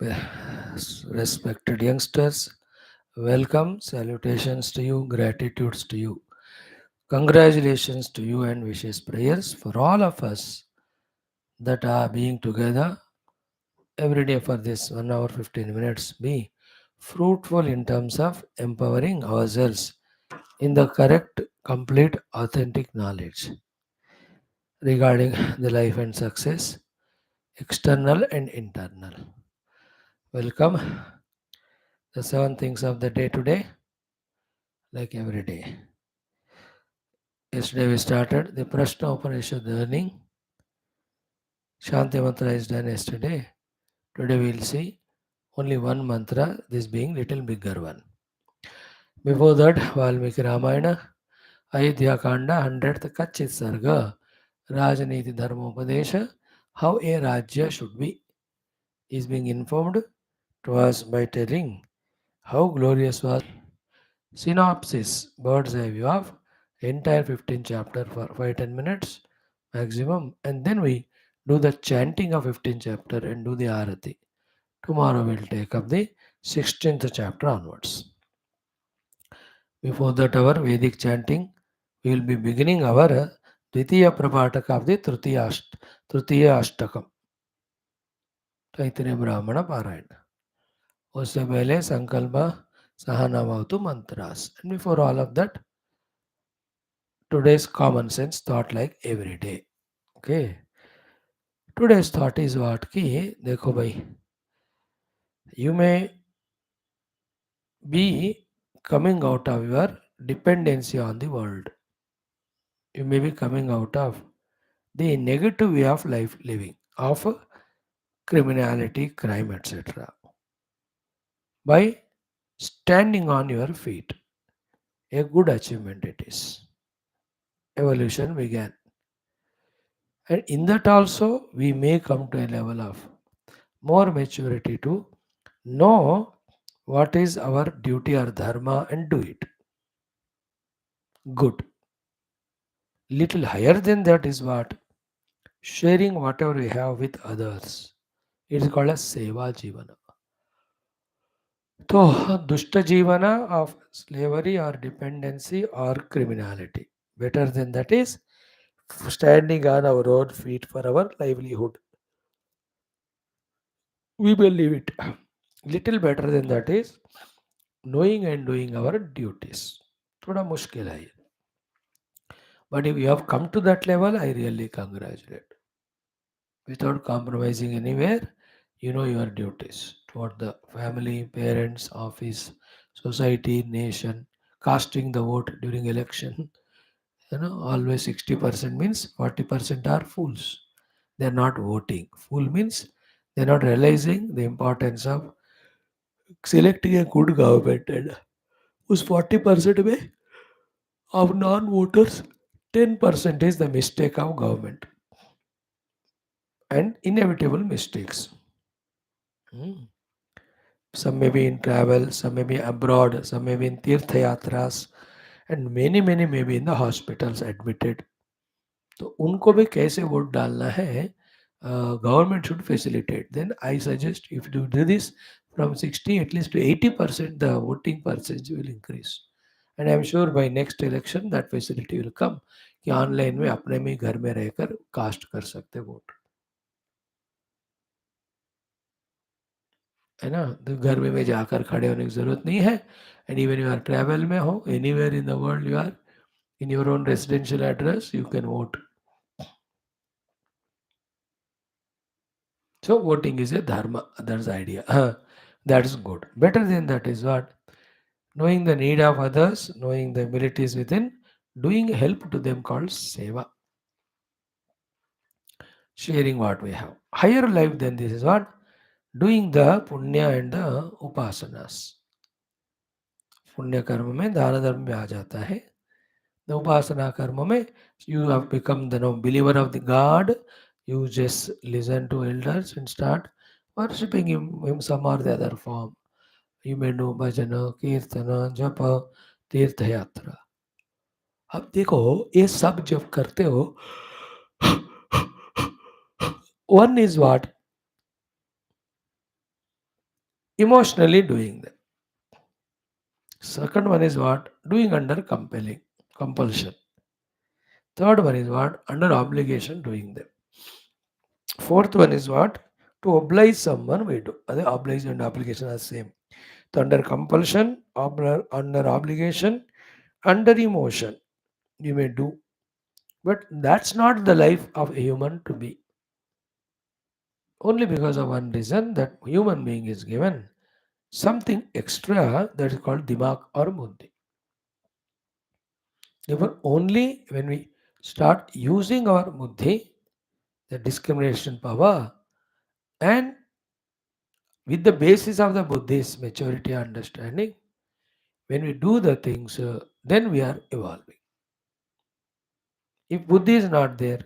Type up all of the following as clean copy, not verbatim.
Respected youngsters, welcome, salutations to you, gratitudes to you, congratulations to you, and wishes, prayers for all of us that are being together every day for this 1 hour 15 minutes. Be fruitful in terms of empowering ourselves in the correct, complete, authentic knowledge regarding the life and success, external and internal. Welcome. The seven things of the day today, like every day. Yesterday we started the Prashna Upanishad learning. Shanti mantra is done yesterday. Today we will see only one mantra, this being little bigger one. Before that, Valmiki Ramayana, Ayodhya Kanda, 100th KACCHITH SARGA, Rajaniti Dharmopadesha, how a Rajya should be, is being informed to us by telling how glorious was Synopsis, bird's eye view of entire 15 chapter for 5-10 minutes maximum, and then we do the chanting of 15 chapter and do the arati. Tomorrow we'll take up the 16th chapter onwards. Before that, our Vedic chanting, we will be beginning our Dvitiya Prapataka of the Tritiya Ashtakam, Taittiriya Brahmana Parayana. उससे पहले संकल्प सहनावतु mantras. And before all of that, today's common sense thought like every day. Okay. Today's thought is what ki देखो भाई, you may be coming out of your dependency on the world. You may be coming out of the negative way of life living, of criminality, crime, etc. by standing on your feet. A good achievement it is. Evolution began. And in that also, we may come to a level of more maturity to know what is our duty or dharma and do it. Good. Little higher than that is what? Sharing whatever we have with others. It is called as Seva Jivana. So, Dushta Jivana of slavery or dependency or criminality. Better than that is standing on our own feet for our livelihood. We will leave it. Little better than that is knowing and doing our duties. थोड़ा मुश्किल है ये. But if you have come to that level, I really congratulate. Without compromising anywhere, you know your duties toward the family, parents, office, society, nation, casting the vote during election. Always 60% means 40% are fools. They are not voting. Fool means they are not realizing the importance of selecting a good government. And उस 40% में of non-voters, 10% is the mistake of government and inevitable mistakes. Hmm. Some may be in travel, some may be abroad, some may be in tirtha yatras, and many may be in the hospitals admitted. तो उनको भी कैसे vote डालना है, government should facilitate. Then I suggest if you do this from 60 at least to 80%, the voting percentage will increase. And I am sure by next election that facility will come कि online में अपने में घर में रहकर cast कर सकते vote, है ना. तो घर में जाकर खड़े होने की ज़रूरत नहीं है. And even you are travel में हो, anywhere in the world you are in your own residential address, you can vote. So voting is a dharma, that's the idea. That is good. Better than that is what? Knowing the need of others, knowing the abilities within, doing help to them called seva. Sharing what we have. Higher life than this is what? Doing the punya and the upasanas. पुण्य कर्म में दान धर्म में आ जाता है. The upasana karma mein, you have become the believer of the God. You just listen to elders and start worshipping him some or the other form. You may do bhajana, kirtana, japa, तीर्थ यात्रा. अब देखो ये सब जब करते हो, one is what? emotionally doing them. Second one is what? Doing under compulsion. Third one is what? Under obligation doing them. Fourth one is what? To oblige someone we do. The oblige and obligation are same. So under compulsion, under obligation, under emotion, you may do. But that's not the life of a human to be. Only because of one reason that human being is given something extra that is called dimag or buddhi. Therefore, only when we start using our buddhi, the discrimination power, and with the basis of the Buddhist maturity understanding, when we do the things, then we are evolving. If buddhi is not there,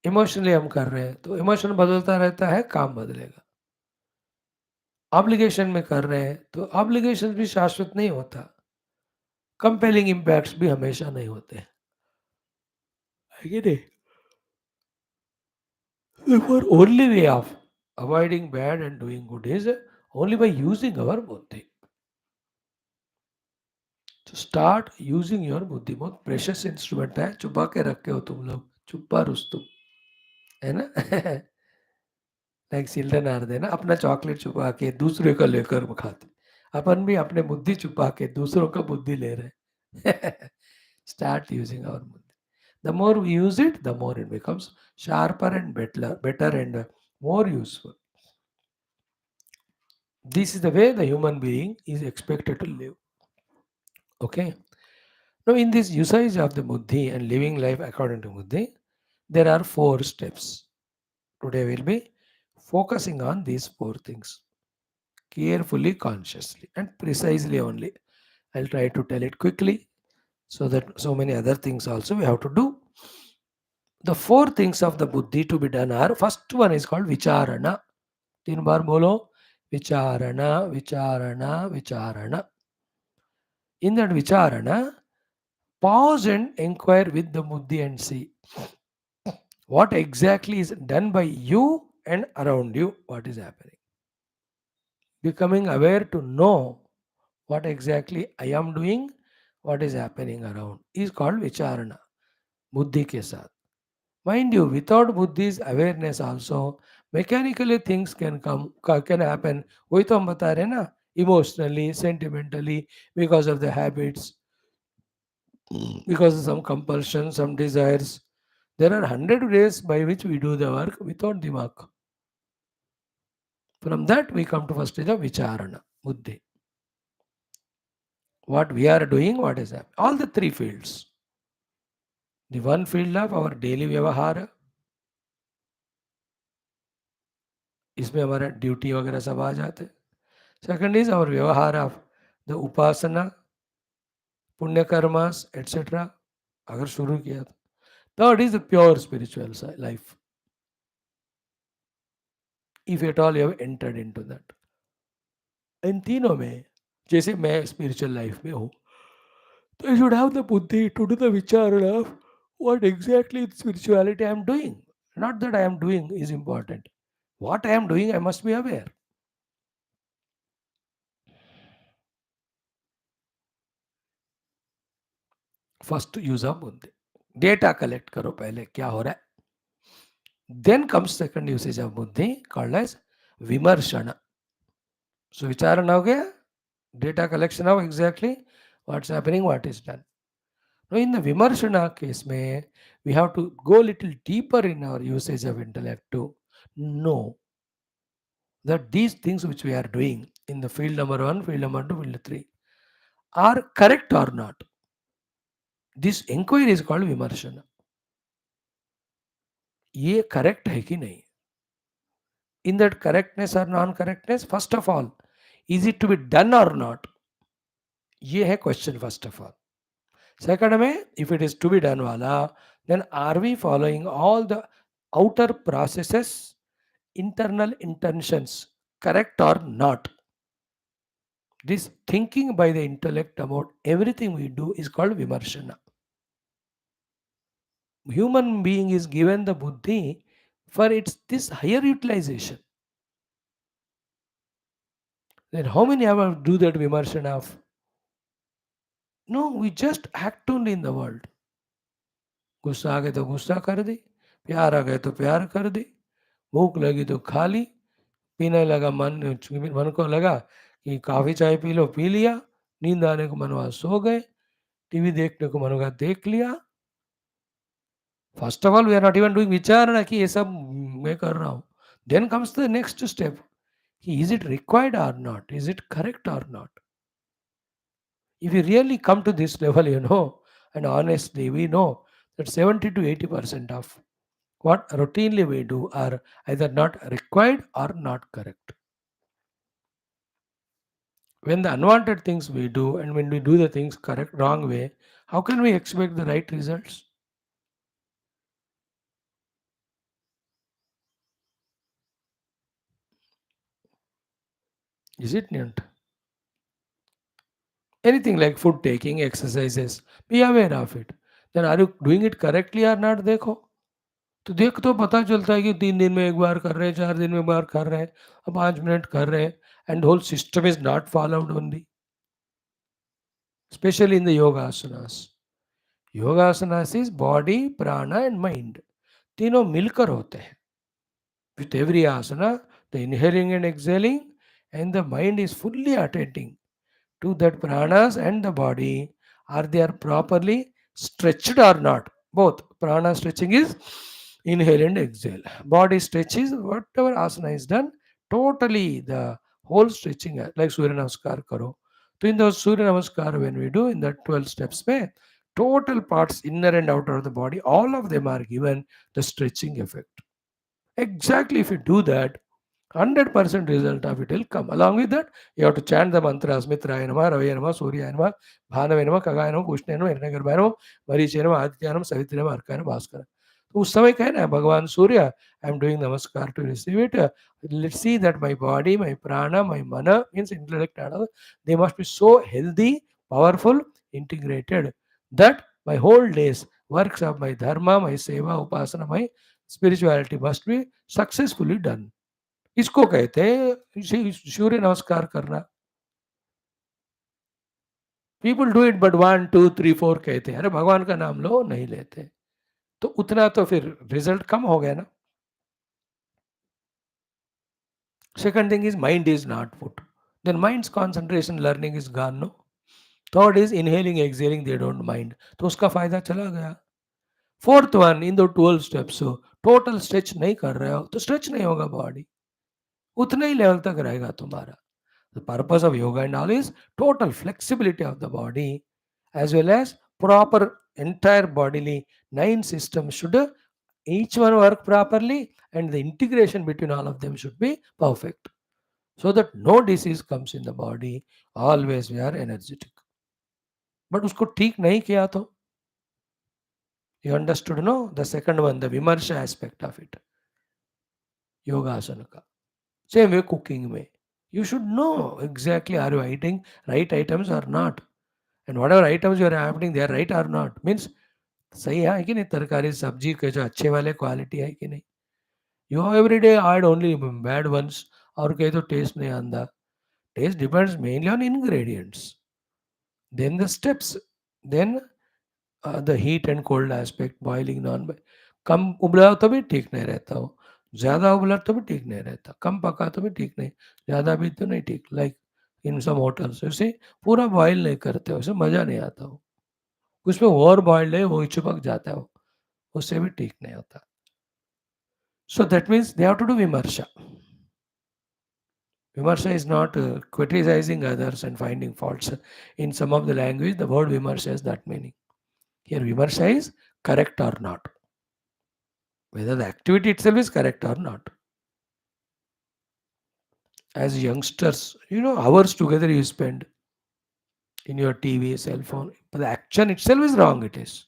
emotionally हम कर रहे हैं तो emotion बदलता रहता है, काम बदलेगा. ऑब्लिगेशन में कर रहे हैं तो ऑब्लिगेशन भी शाश्वत नहीं होता, कंपेलिंग इम्पैक्ट्स भी हमेशा नहीं होते हैं, है कि नहीं? Therefore, only way of avoiding bad and doing good is only by using our buddhi. तो स्टार्ट यूजिंग योर बुद्धि. बहुत प्रेशियस इंस्ट्रूमेंट है, छुपा के रखे हो तुम लोग, छुपा रुस्तुम, है ना? लाइक चिल्ड्रन आर दे ना, अपना चॉकलेट छुपा के दूसरे का लेकर खाते. अपन भी अपने बुद्धि छुपा के दूसरों का बुद्धि ले रहे. स्टार्ट यूजिंग आवर बुद्धि. The more we use it, the more it becomes sharper and better and more useful. This is the way the human being is expected to live. Okay. Now, in this usage of the buddhi and living life according to buddhi, there are 4 steps. Today we'll be focusing on these 4 things carefully, consciously, and precisely only. I'll try to tell it quickly so that so many other things also we have to do. The 4 things of the buddhi to be done are, first one is called vicharana. 3 बार बोलो, vicharana, vicharana, vicharana. In that vicharana, pause and inquire with the buddhi and see what exactly is done by you and around you, what is happening. Becoming aware to know what exactly I am doing, what is happening around, is called vicharana, buddhi ke saath. Mind you, without buddhi's awareness also, mechanically things can happen. वही तो हम बता रहे हैं ना, emotionally, sentimentally, because of the habits, because of some compulsion, some desires. There are 100 ways by which we do the work without dimag. From that we come to first stage of vicharana, buddhi. What we are doing, what is happening. All the 3 fields. The one field of our daily vyavahara, इसमें हमारा duty वगैरह सब आ जाते हैं. Second is our vyavahara of the upasana, punya karmas etcetera, अगर शुरू किया तो. Third is the pure spiritual life, if at all you have entered into that. इन तीनों में जैसे मैं स्पिरिचुअल लाइफ में हूँ, तो I should have the buddhi to do the vichara of what exactly spirituality I am doing. Not that I am doing is important. What I am doing, I must be aware. First use of buddhi. Data collect करो पहले क्या हो रहा है. Then comes second usage of buddhi called as vimarshana. So vicharana हो गया, data collection of exactly what's happening, what is done. Now in the vimarshana case में, we have to go little deeper in our usage of intellect to know that these things which we are doing in the field number 1, field number 2, field 3 are correct or not. This inquiry is called vimarshana. ये correct है कि नहीं. In that correctness or non-correctness, first of all, is it to be done or not? ये है question first of all. Second में, if it is to be done वाला, then are we following all the outer processes, internal intentions, correct or not? This thinking by the intellect about everything we do is called vimarshana. Human being is given the buddhi for its this higher utilization. Then how many ever do that vimarshan of? No, we just act only in the world. गुस्सा आ गए तो गुस्सा कर दी, प्यार आ गए तो प्यार कर दी, भूख लगी तो खा ली, पीने लगा मन को लगा कि काफ़ी चाय पी लो, पी लिया, नींद आने को मन हुआ सो गए, टीवी देखने को मन हुआ देख लिया. First of all we are not even doing विचारणा कि ये सब मैं कर रहा हूँ. Then comes the next step कि इज इट रिक्वायर्ड और नॉट, इज इट करेक्ट और not. If you really come to this level, and honestly, we know that 70 to 80% of what routinely we do are either not required or not correct. When the unwanted things we do and when we do the things correct, wrong way, how can we expect the right results? Is it not? Anything like food taking, exercises, be aware of it. Then are you doing it correctly or not? देखो. तो देख तो पता चलता है कि 3 दिन में 1 बार कर रहे हैं, 4 दिन में 1 बार कर रहे हैं, 5 मिनट कर रहे हैं, and whole system is not followed only, especially in the yoga asanas. Yoga asanas is body, prana and mind. तीनों मिलकर होते हैं. With every asana, the inhaling and exhaling and the mind is fully attending to that pranas and the body, are they are properly stretched or not. Both prana stretching is inhale and exhale, body stretch is whatever asana is done, totally the whole stretching like surya namaskar karo. So in the surya namaskar, when we do in the 12 steps way, total parts inner and outer of the body, all of them are given the stretching effect. Exactly, if you do that, 100% result of it will come. Along with that, you have to chant the mantras Mitraya Nama, Ravaya Nama, Surya Nama, Bhanave Nama, Kagaya Nama, Kushne Nama, Hiranyagarbha Nama, Mariche Nama, Aditya Nama, Savitri Nama, Arka Nama, Bhaskara. तो उस समय कहना है भगवान Surya, I am doing नमस्कार to receive it. Let's see that my body, my प्राणा, my मन means intellect, they must be so healthy, powerful, integrated that my whole days works of my dharma, my seva, upasana, my spirituality must be successfully done. इसको कहते हैं सूर्य नमस्कार करना. People do it but 1 2 3 4 कहते हैं, अरे भगवान का नाम लो, नहीं लेते. तो उतना तो फिर रिजल्ट कम हो गया ना. Second thing is mind is not put, then minds concentration learning is gone. No. Third is inhaling exhaling, they don't mind, तो उसका फायदा चला गया. Fourth one, in the 12 steps total stretch नहीं कर रहे हो तो स्ट्रेच नहीं होगा बॉडी, उतना ही लेवल तक रहेगा तुम्हारा. The purpose of yoga and all is total flexibility of the body as well as proper entire bodily 9 systems should each one work properly and the integration between all of them should be perfect so that no disease comes in the body, always we are energetic. But usko ठीक नहीं किया तो, you understood, no? The second one, the vimarsha aspect of it, yoga asana ka. Same way cooking में, you should know exactly are you eating right items or not, and whatever items you are having they are right or not, means सही है कि नहीं, तरकारी सब्जी के जो अच्छे वाले क्वालिटी है कि नहीं. You every day add only bad ones और कहीं तो टेस्ट नहीं आंदा. Taste depends mainly on ingredients, then the steps, then the heat and cold aspect, boiling नॉन, कम उबला तो भी ठीक नहीं रहता हो, ज़्यादा उबला तो भी ठीक नहीं रहता, कम पका तो भी ठीक नहीं, ज़्यादा भी तो नहीं ठीक. लाइक इन सम होटल्स उसे पूरा बॉयल नहीं करते हो, उसे मज़ा नहीं आता हो. उसमें ओवर बॉइल्ड है वो चिपक जाता है, उससे भी ठीक नहीं होता. So that means they have to do vimarsha. Vimarsha is not criticizing others and finding faults. In some of the language, the word vimarsha has that meaning. Here, vimarsha is correct or not, whether the activity itself is correct or not. As youngsters, hours together you spend in your TV, cell phone, but the action itself is wrong. It is.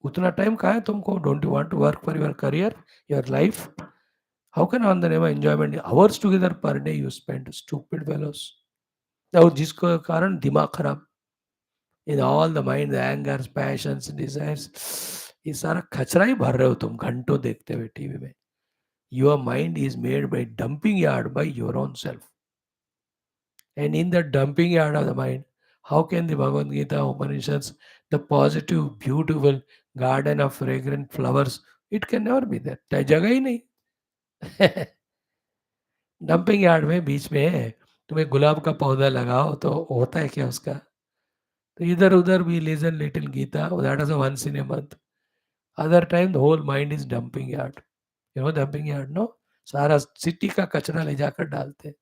उतना time कहाँ है तुमको? Don't you want to work for your career, your life? How can on the name of enjoyment hours together per day you spend? Stupid fellows. और जिसको कारण दिमाग खराब, in all the mind, the angers, passions, desires, ये सारा खचरा ही भर रहे हो तुम घंटों देखते हुए टीवी में. Your mind is made by dumping yard by your own self. And in the dumping yard of the mind, how can the Bhagavad Gita, Upanishads, the positive, beautiful garden of fragrant flowers, it can never be there. जगह ही नहीं. Dumping yard में बीच में तुम्हें गुलाब का पौधा लगाओ तो होता है क्या उसका? तो इधर उधर भी listen little Gita, that is once in a month. Other time the whole mind is dumping yard. You know dumping yard, no? सारा सिटी का कचरा ले जाकर डालते.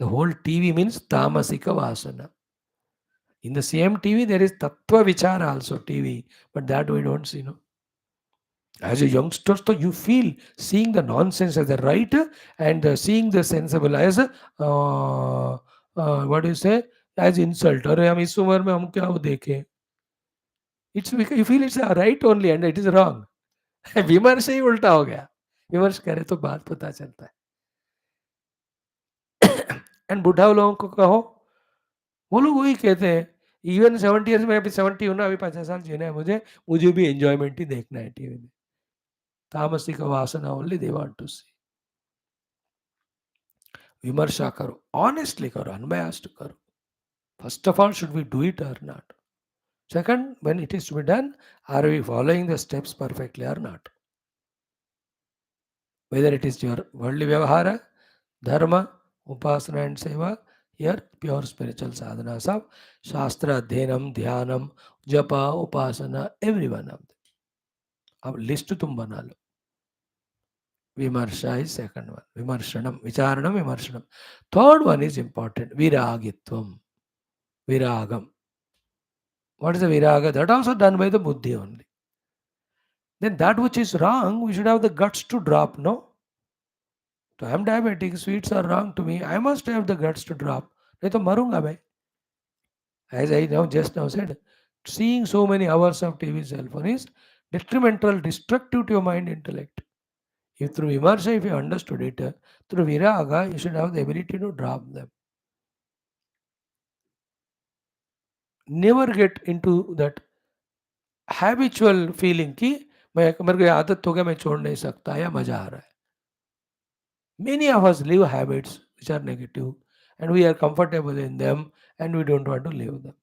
द होल टीवी मीन्स तामसिक वासना. In the same TV, there is Tattva Vichar also TV, but that we don't see. No? As a youngster, so you feel seeing the nonsense as the right and seeing the sensible as what do you say, as insult. अरे हम इस उम्र में हम क्या वो देखें? It's because you feel it's right only and it is wrong. विमर्श ही उल्टा हो गया. विमर्श करे तो बात पता चलता है. एंड बुढ़ा लोगों को कहो, वो लोग वही कहते हैं. इवन 70 ईयर्स में, अभी 70 हूँ ना, अभी 50 साल जीना है मुझे भी एंजॉयमेंट ही देखना है टीवी में. तामसिक वासना only they want to see. विमर्शा करो, ऑनेस्टली करो, अनबायस्ड करो. First of all, should we do it और not? Second, when it is to be done, are we following the steps perfectly or not? Whether it is your worldly vyavahara, dharma, upasana and seva, here pure spiritual sadhanas of shastra, adhyanam, dhyanam, japa, upasana, every one of them. अब list तुम बना लो. विमर्शा is second one. विमर्शनम, विचारणम, विमर्शनम. Third one is important. Viragitvam. Viragam. What is the viraga? That also done by the buddhi only. Then that which is wrong, we should have the guts to drop, no? So I am diabetic, sweets are wrong to me. I must have the guts to drop. नहीं तो मरूंगा मैं. As I just now said, seeing so many hours of TV cell phone is detrimental, destructive to your mind intellect. If through vimarsha, if you understood it, through viraga, you should have the ability to drop them. Never get into that habitual feeling कि मेरे को आदत हो गया, मैं छोड़ नहीं सकता या मजा आ रहा है. Many of us live habits which are negative and we are comfortable in them and we don't want to live them.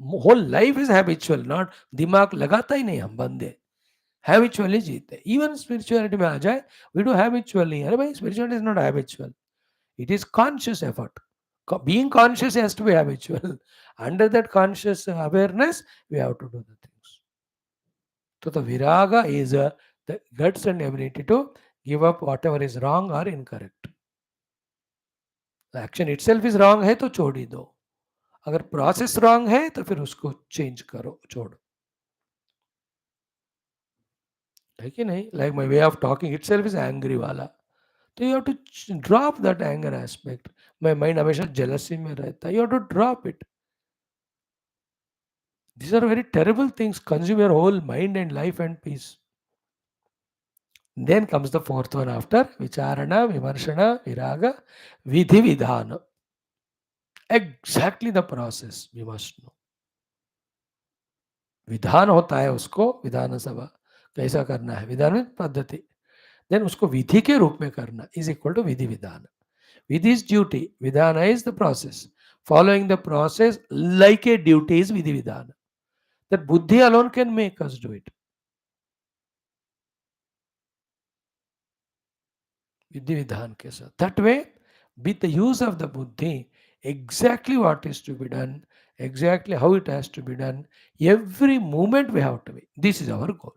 Whole life is habitual, not दिमाग लगाता ही नहीं, हम बंदे habitually जीते. Even spirituality में आ जाए, we do habitually. अरे भाई, spirituality is not habitual. It is conscious effort. Being conscious has to be habitual. Under that conscious awareness, we have to do the things. So the viraga is the guts and ability to give up whatever is wrong or incorrect. The action itself is wrong है तो छोड़ ही दो. अगर process wrong है तो फिर उसको change करो, छोड़ो. है कि नहीं? Like my way of talking itself is angry वाला, तो you have to drop that anger aspect. My mind हमेशा जेलसी में रहता है, you have to drop it. These are very terrible things, consume your whole mind and life and peace. Then comes the fourth one after vicharana, vimarshana, viraga, vidhi vidhana. Exactly the process we must know. विधान होता है, उसको विधान सभा कैसा करना है, विधान में पद्धति. देन उसको विधि के रूप में करना इज इक्वल टू विधि विधान. विधि इज ड्यूटी, विधान is the process. Following the process like a duty is vidhi vidhana. That buddhi alone can make us do it. Vidhi vidhan ke sath. That way, with the use of the buddhi, exactly what is to be done, exactly how it has to be done, every moment we have to be. This is our goal.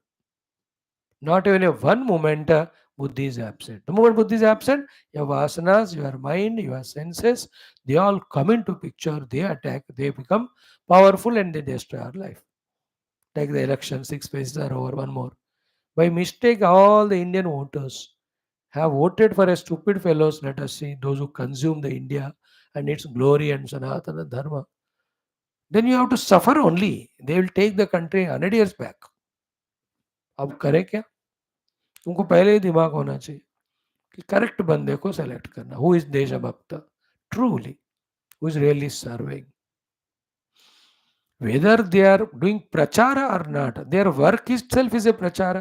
Not even a one moment buddhi is absent. The moment buddhi is absent, your vasanas, your mind, your senses, they all come into picture, they attack, they become powerful and they destroy our life. Take the election, 6 phases are over, one more. By mistake, all the Indian voters have voted for a stupid fellows, let us see, those who consume the India and its glory and Sanatana Dharma. Then you have to suffer only. They will take the country 100 years back. अब करें क्या? तुमको पहले ही दिमाग होना चाहिए कि correct बंदे को सेलेक्ट करना. हु इज देशभक्त truly, who is really serving, whether they are doing प्रचार और not, their work itself is a प्रचार.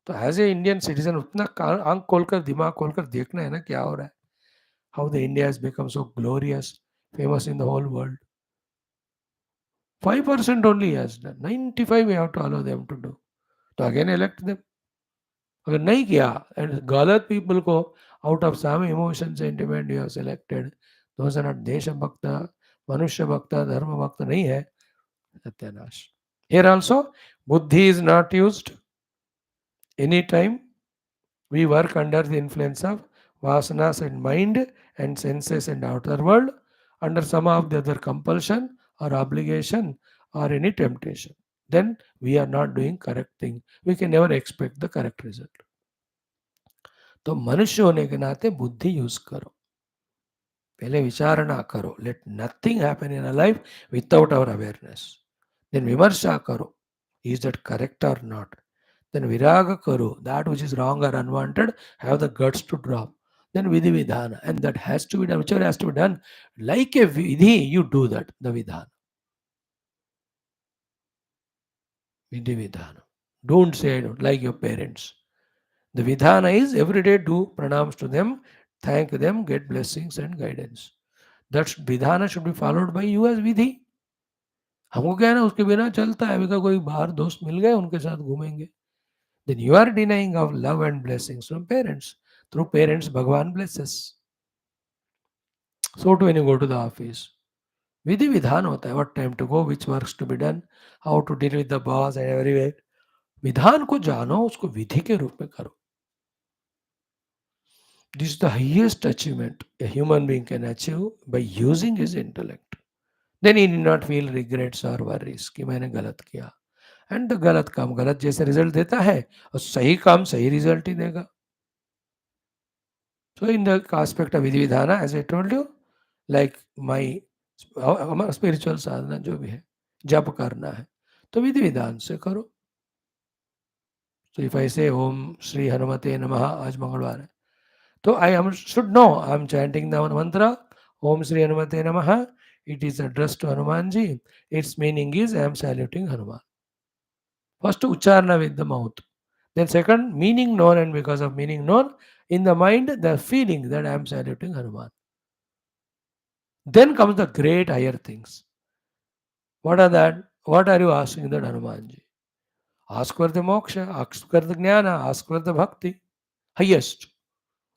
तो एज ए इंडियन सिटीजन उतना आंख खोलकर दिमाग खोलकर देखना है ना क्या हो रहा है. how the India has become so glorious, famous in the whole world. 5% only has done. 95 we have to allow them to do. तो again elect them. अगर नहीं किया and गलत people को out of some emotion sentiment you have selected, those are not देश भक्त, मनुष्य भक्त, धर्म भक्त नहीं है, सत्यानाश. Here also, buddhi is not used anytime we work under the influence of vasanas and mind and senses and outer world, under some of the other compulsion or obligation or any temptation. Then we are not doing correct thing. We can never expect the correct result. तो मनुष्य होने के नाते बुद्धि use करो, पहले विचारणा करो. Let nothing happen in a life without our awareness. Then विमर्शा करो, इज दैट करेक्ट और not. Then viraga karo, that which is wrong or unwanted, have the guts to drop. Then vidhi vidhana, and that has to be done, whichever has to be done. Like a vidhi, you do that, the vidhana. Vidhi vidhana. Don't say I don't, like your parents. The vidhana is every day do pranams to them, thank them, get blessings and guidance. That vidhana should be followed by you as vidhi. हमको क्या है ना, उसके बिना चलता है. अभी का कोई बाहर दोस्त मिल गए, उनके साथ घूमेंगे. Then you are denying of love and blessings from parents. Through parents, Bhagavan blesses. So too when you go to the office, विधि विधान होता है. What time to go, which works to be done, how to deal with the boss and everywhere. विधान को जानो, उसको विधि के रूप में करो. This is the highest achievement a human being can achieve by using his intellect. Then he need not feel regrets or worries कि मैंने गलत किया. एंड गलत काम गलत जैसे रिजल्ट देता है, और सही काम सही रिजल्ट ही देगा. So in the aspect of vidhi vidhana, as I told you, like my हमारा स्पिरिचुअल साधना जो भी है, जप करना है तो विधि विधान से करो. तो इफ आई से ओम श्री हनुमते नमः, आज मंगलवार है, तो I am should know I am chanting the मंत्र ओम श्री हनुमते नमः. It is addressed to Hanumanji. Its meaning is I am saluting Hanuman. First ucharna with the mouth. Then second, meaning known, and because of meaning known, in the mind, the feeling that I am saluting Hanuman. Then comes the great higher things. What are that? What are you asking that Hanumanji? Ask for the moksha, ask for the jnana, ask for the bhakti, highest.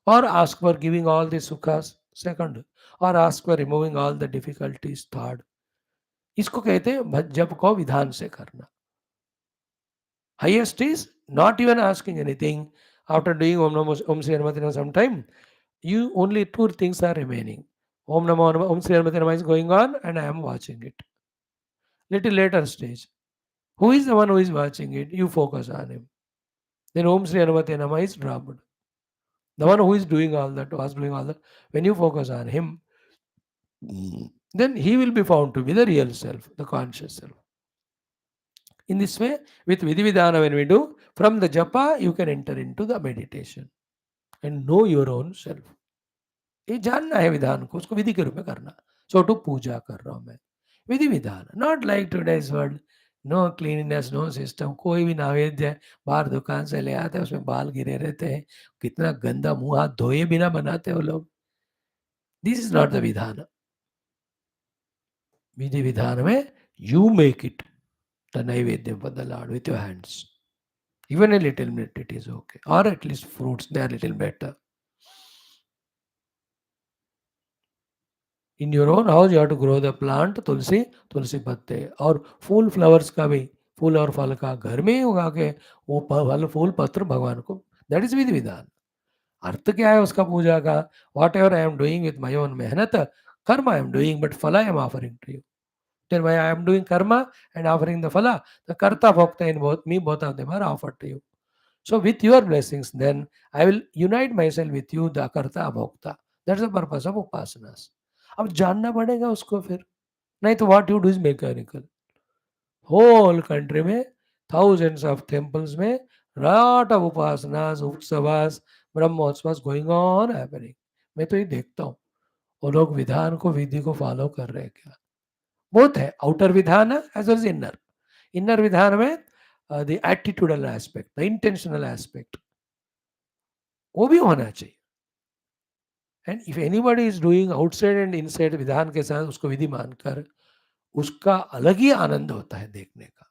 Or ask for giving all the sukhas, second. Or ask for removing all the difficulties, third. इसको कहते हैं जप को विधान से करना. Highest is not even asking anything. After doing Om Namo Om Sri Hanumate Namah sometime, you only two things are remaining. Om Namo Om Sri Hanumate Namah is going on and I am watching it. Little later stage. Who is the one who is watching it? You focus on him. Then Om Sri Hanumate Namah is dropped. The one who is doing all that, was doing all that, when you focus on him, then he will be found to be the real self, the conscious self. In this way, with Vidhi Vidhana, when we do, from the japa, you can enter into the meditation and know your own self. ये जानना है विधान को, उसको विधि के रूप में करना. सो टू पूजा कर रहा हूं मैं, विधि विधान. Not like today's world, no cleanness, no system. कोई भी नैवेद्य बाहर दुकान से ले आते हैं, उसमें बाल गिरे रहते हैं, कितना गंदा, मुंह हाथ धोए बिना बनाते हो लोग. दिस इज नॉट द विधान. विधि विधान में यू मेक इट द नैवेद्य for the Lord with your hands. Even a little bit it is okay, or at least fruits, they are little better. In your own house you have to grow the plant तुलसी, तुलसी पत्ते. और फूल flowers का भी, फूल और फल का घर में ही उगा के वो फल फूल पत्र भगवान को, दैट इज विधि विधान. अर्थ क्या है उसका पूजा का? Whatever I am doing with my own मेहनत, कर्म आई एम डूइंग, बट फल I am offering to you. Then why I am doing karma and offering the phala, the karta bhokta in both me, both of them are offered to you. So with your blessings, then I will unite myself with you, the karta bhokta. That's the purpose of upasanas. अब जानना पड़ेगा उसको फिर, नहीं तो what you do is mechanical. Whole country में thousands of temples में lot of upasanas, utsavas, ब्रह्मोत्सवास going on happening. मैं तो ये देखता हूँ वो लोग विधान को, विधि को फॉलो कर रहे हैं क्या. बोथ है, आउटर विधान as well as inner. Inner विधान में the attitudinal aspect, the intentional aspect, वो भी होना चाहिए. And if anybody is doing outside and inside विधान के साथ उसको विधि मानकर, उसका अलग ही आनंद होता है देखने का.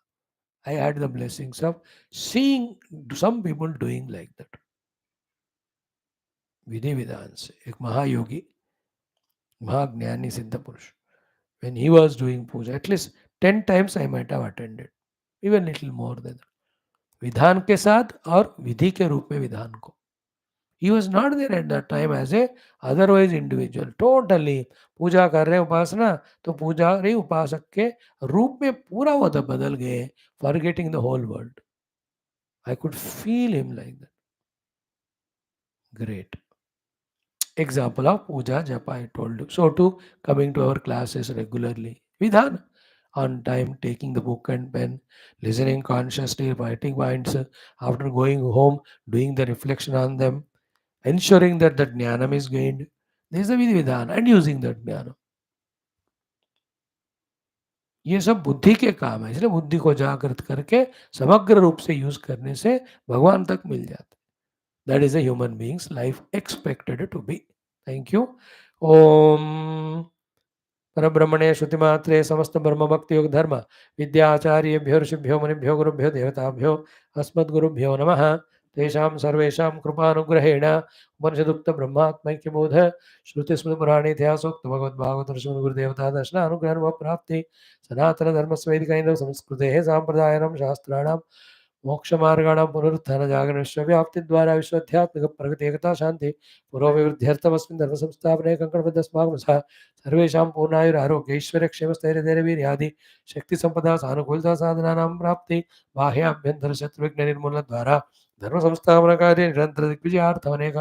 I had the blessings of seeing some people doing like that. विधि विधान से एक महायोगी, महाज्ञानी सिद्ध पुरुष, when he was doing puja, at least 10 times I might have attended, even little more than that. विधान के साथ और विधि के रूप में विधान को. He was not there at that time as a otherwise individual. Totally पूजा कर रहे हैं उपासना, तो पूजा रही उपासक के रूप में पूरा वो तो बदल गए, forgetting the whole world. I could feel him like that. Great example of puja japa I told you. So too coming to our classes regularly. Vidhan on time, taking the book and pen, listening consciously, writing points, after going home, doing the reflection on them, ensuring that the jnanam is gained. This is the vidhi vidhan and using that jnanam. ये सब बुद्धि के काम है, इसलिए बुद्धि को जागृत करके समग्र रूप से यूज करने से भगवान तक मिल जाते. That is a human being's life expected to be. Thank you. Om परब्रह्मणे श्रुतिमात्रे समस्त ब्रह्म भक्ति योग धर्म विद्याचार्येभ्यो ऋषिभ्यो मुनिभ्यो गुरुभ्यो देवताभ्यो अस्मद्गुरुभ्यो नमः. तेषां सर्वेषां कृपानुग्रहेण उपनिषदुक्त ब्रह्मात्मैक्यबोध श्रुतिस्मृतिपुराणेतिहासोक्त भगवद्भागवत ऋषिमुनिगुरुदेवता दर्शनानुग्रह प्राप्ति सनातन धर्मस्य वैदिकैः संस्कृतेः साम्प्रदायानां शास्त्राणां मोक्षमार्गाणां पुनरुत्थान जागरणस्य व्याप्तिद्वारा विश्वाध्यात्मिक प्रगति एकता शांति पुरोभिवृद्ध्यर्थमस्मिन् धर्म संस्थापने कंकणबद्धस्माकं सर्वेषां पूर्णायुरारोग्य ऐश्वर्य क्षेमस्थैर्यधैर्यवीर्यादि शक्ति संपदा सानुकूलता साधनानां प्राप्ति बाह्याभ्यंतर शत्रुविघ्न निर्मूलन द्वारा धर्म संस्थापन कार्य निरंतर दिग्विजयार्थम अनेक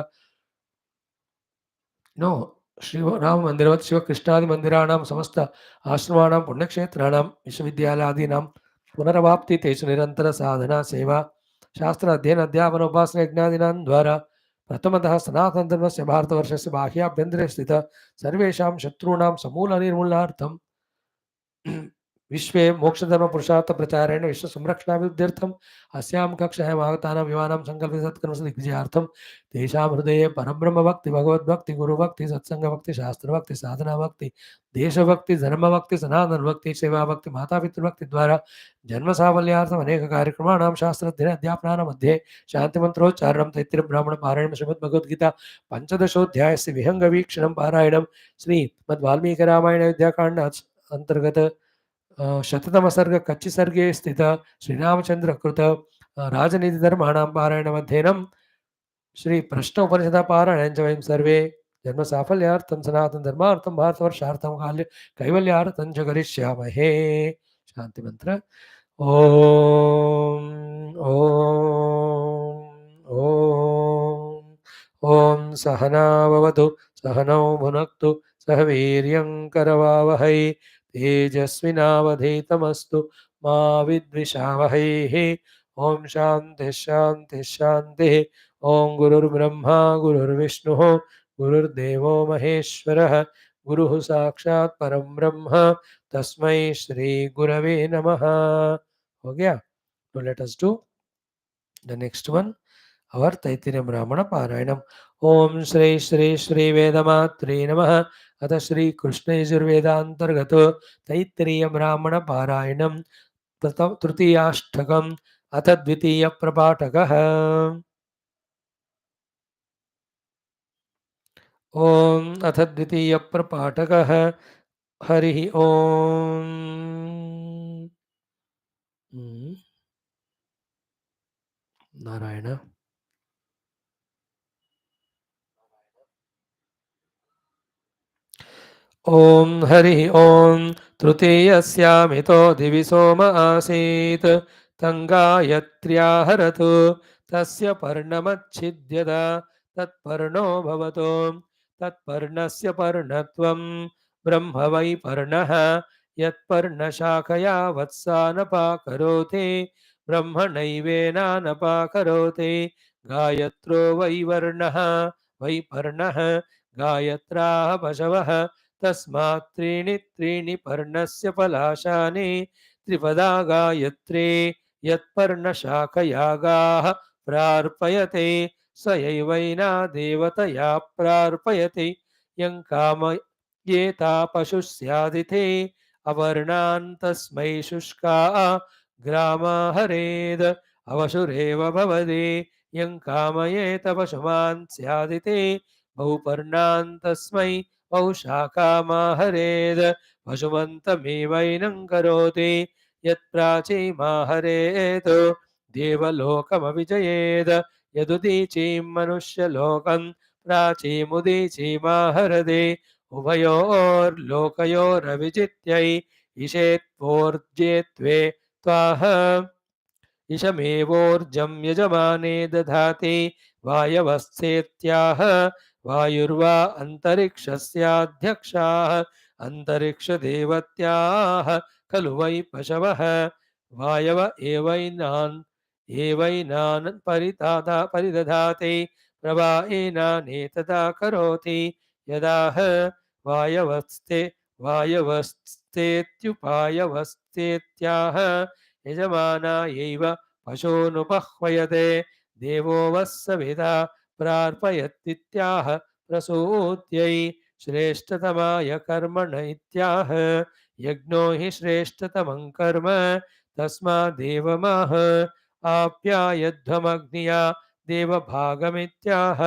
नो श्री राम मंदिरवत् शिव कृष्णादि मंदिराणां समस्त आश्रमाणां पुण्यक्षेत्राणां विश्वविद्यालयादीनां पुनरवाप्ति तेषु निरंतर साधना सेवा शास्त्र अध्ययन अध्यापन उपासना यज्ञादीनां द्वारा प्रथमतः सनातन धर्मस्य भारतवर्षस्य बाह्याभ्यन्तरे स्थित सर्वेषां शत्रूणां समूल निर्मूलनार्थं विश्वे मोक्षधर्म पुरुषार्थ प्रचारेण विश्व संरक्षणाभिवृद्ध्यर्थम अस्यां कक्षायाम् आगतानां युवानां संकल्पित सत्कर्म दिग्विजयार्थम तेषां हृदये परब्रह्म भक्ति भगवद भक्ति गुरु भक्ति सत्संग भक्ति शास्त्र भक्ति साधना भक्ति देश भक्ति धर्म भक्ति सनातन भक्ति सेवा भक्ति माता पितृभक्ति द्वारा जन्म साफल्यार्थम अनेक कार्यक्रमाणां शास्त्र अध्यापनानां मध्ये शांति मंत्रोच्चारणं तैत्तिरीय ब्राह्मण पारायणं श्रीमद् भगवद्गीता पंचदशोध्यायस्य विहंग वीक्षणं पारायणं श्रीमद् वाल्मीकि रामायण अयोध्याकांड अंतर्गत शततम सर्ग कच्छि सर्गे स्थित श्रीरामचंद्र कृत राजनीति धर्माणां पारायण मध्येनं श्री प्रश्न उपनिषद पारायण च वयं सर्वे जन्म साफल्यार्थं सनातन धर्मार्थं भारतवर्षार्थं काल्य कैवल्यार्थं च करिष्यामहे. शांति मंत्र. ओम ओम ओम ओम सहना भवतु सहनौ भुनक्तु सह वीर्यं करवावहै तेजस्विनावधीतमस्तु मा विद्विषावहैः. ओम शांति शांति शांति. ओम गुरुर्ब्रह्मा गुरुर्विष्णुः गुरुर्देवो महेश्वरः गुरुः साक्षात् परम ब्रह्म तस्मै श्री गुरवे नमः. हो गया. तो let us do the next one, our Taittiriya ब्राह्मण पारायणम. ओम श्री श्री श्री वेदमात्रे नमः. अथ श्री कृष्ण यजुर्वेदांतर्गत तैत्तिरीय ब्राह्मण पारायणम तृतीयाष्टकम अथ द्वितीय प्रपाठकः. ओम अथ द्वितीय प्रपाठकः. हरि ओम. नारायण. ओम हरि ओम. तृतीयस्यामितो दिवि सोम आसीत् तङ्गायत्र्या हरतु तस्य पर्णमच्छिद्यत तत्पर्णो भवतो तत्पर्णस्य पर्णत्वं ब्रह्म वै पर्णः यत्पर्णशाखया वत्सानपाकरोति ब्रह्मणैवेनानपाकरोति गायत्रो वै वर्णः वै पर्णः गायत्राः पशवः तस्मात् त्रीणि त्रीणि पर्णस्य पलाशानि त्रिपदा गायत्रे यत्पर्णशाखयागाः प्रार्पयते स यैवैना देवतया प्रार्पयति यं कामयेता पशुः स्यादिते अवर्णान् तस्मै शुष्का ग्रामा हरेद अवशुरेव भवति यं कामयेत पशुमान् स्यादिते बहुपर्णान् तस्मै बहुशाकामा हरेद पशुमन्तमेवैनं करोति यत्प्राचीमाहरेत् देवलोकमविजयेद यदुदीचीं मनुष्यलोकं प्राचीमुदीचीमाहरदे उभयोर्लोकयोरविजित्यै इषेत्वोर्जेत्वे त्वाह इषमेवोर्जं यजमाने दधाति वायवस्थेत्याह वायुर्वा अन्तरिक्षस्याध्यक्षाः अन्तरिक्षदेवत्याः खलु वै पशवः वायव एवैनान् परिदधाति प्रवाहेनानेतदा करोति यदाह वायवस्थेत्युपायवस्थेत्याह यजमानायैव पशूनुपह्वयते देवो वः सविता प्रार्पयत्तित्याह प्रसूत्यै श्रेष्ठतमाय कर्मण इत्याह यज्ञो हि श्रेष्ठतमं कर्म तस्मादेवमाह आप्यायध्वमग्निया देवभागमित्याह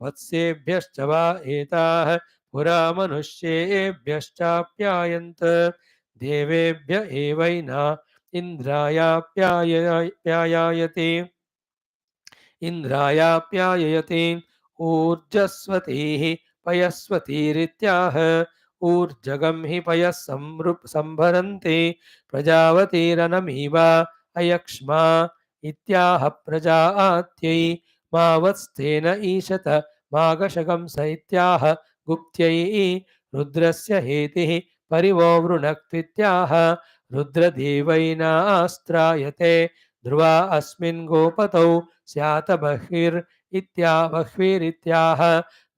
वत्सेभ्यश्च वा एताः पुरा मनुष्येभ्यश्चाप्यायन्त देवेभ्य एवैना इन्द्रायाप्यायते इन्द्रायाप्याययते ऊर्जस्वतीः पयस्वतीरित्याह ऊर्जगं हि पयः संभरन्ति प्रजावतीरनमीवा अयक्ष्मा इत्याह प्रजात्यै मावत्स्तेन ईशत मागशकं स इत्याह गुप्त्यै रुद्रस्य हेतिः परिवो वृणक्त्वित्याह रुद्रदेवैनास्त्रायते ध्रुवा अस्मिन् गोपतौ स्यात बह्वीरित्याह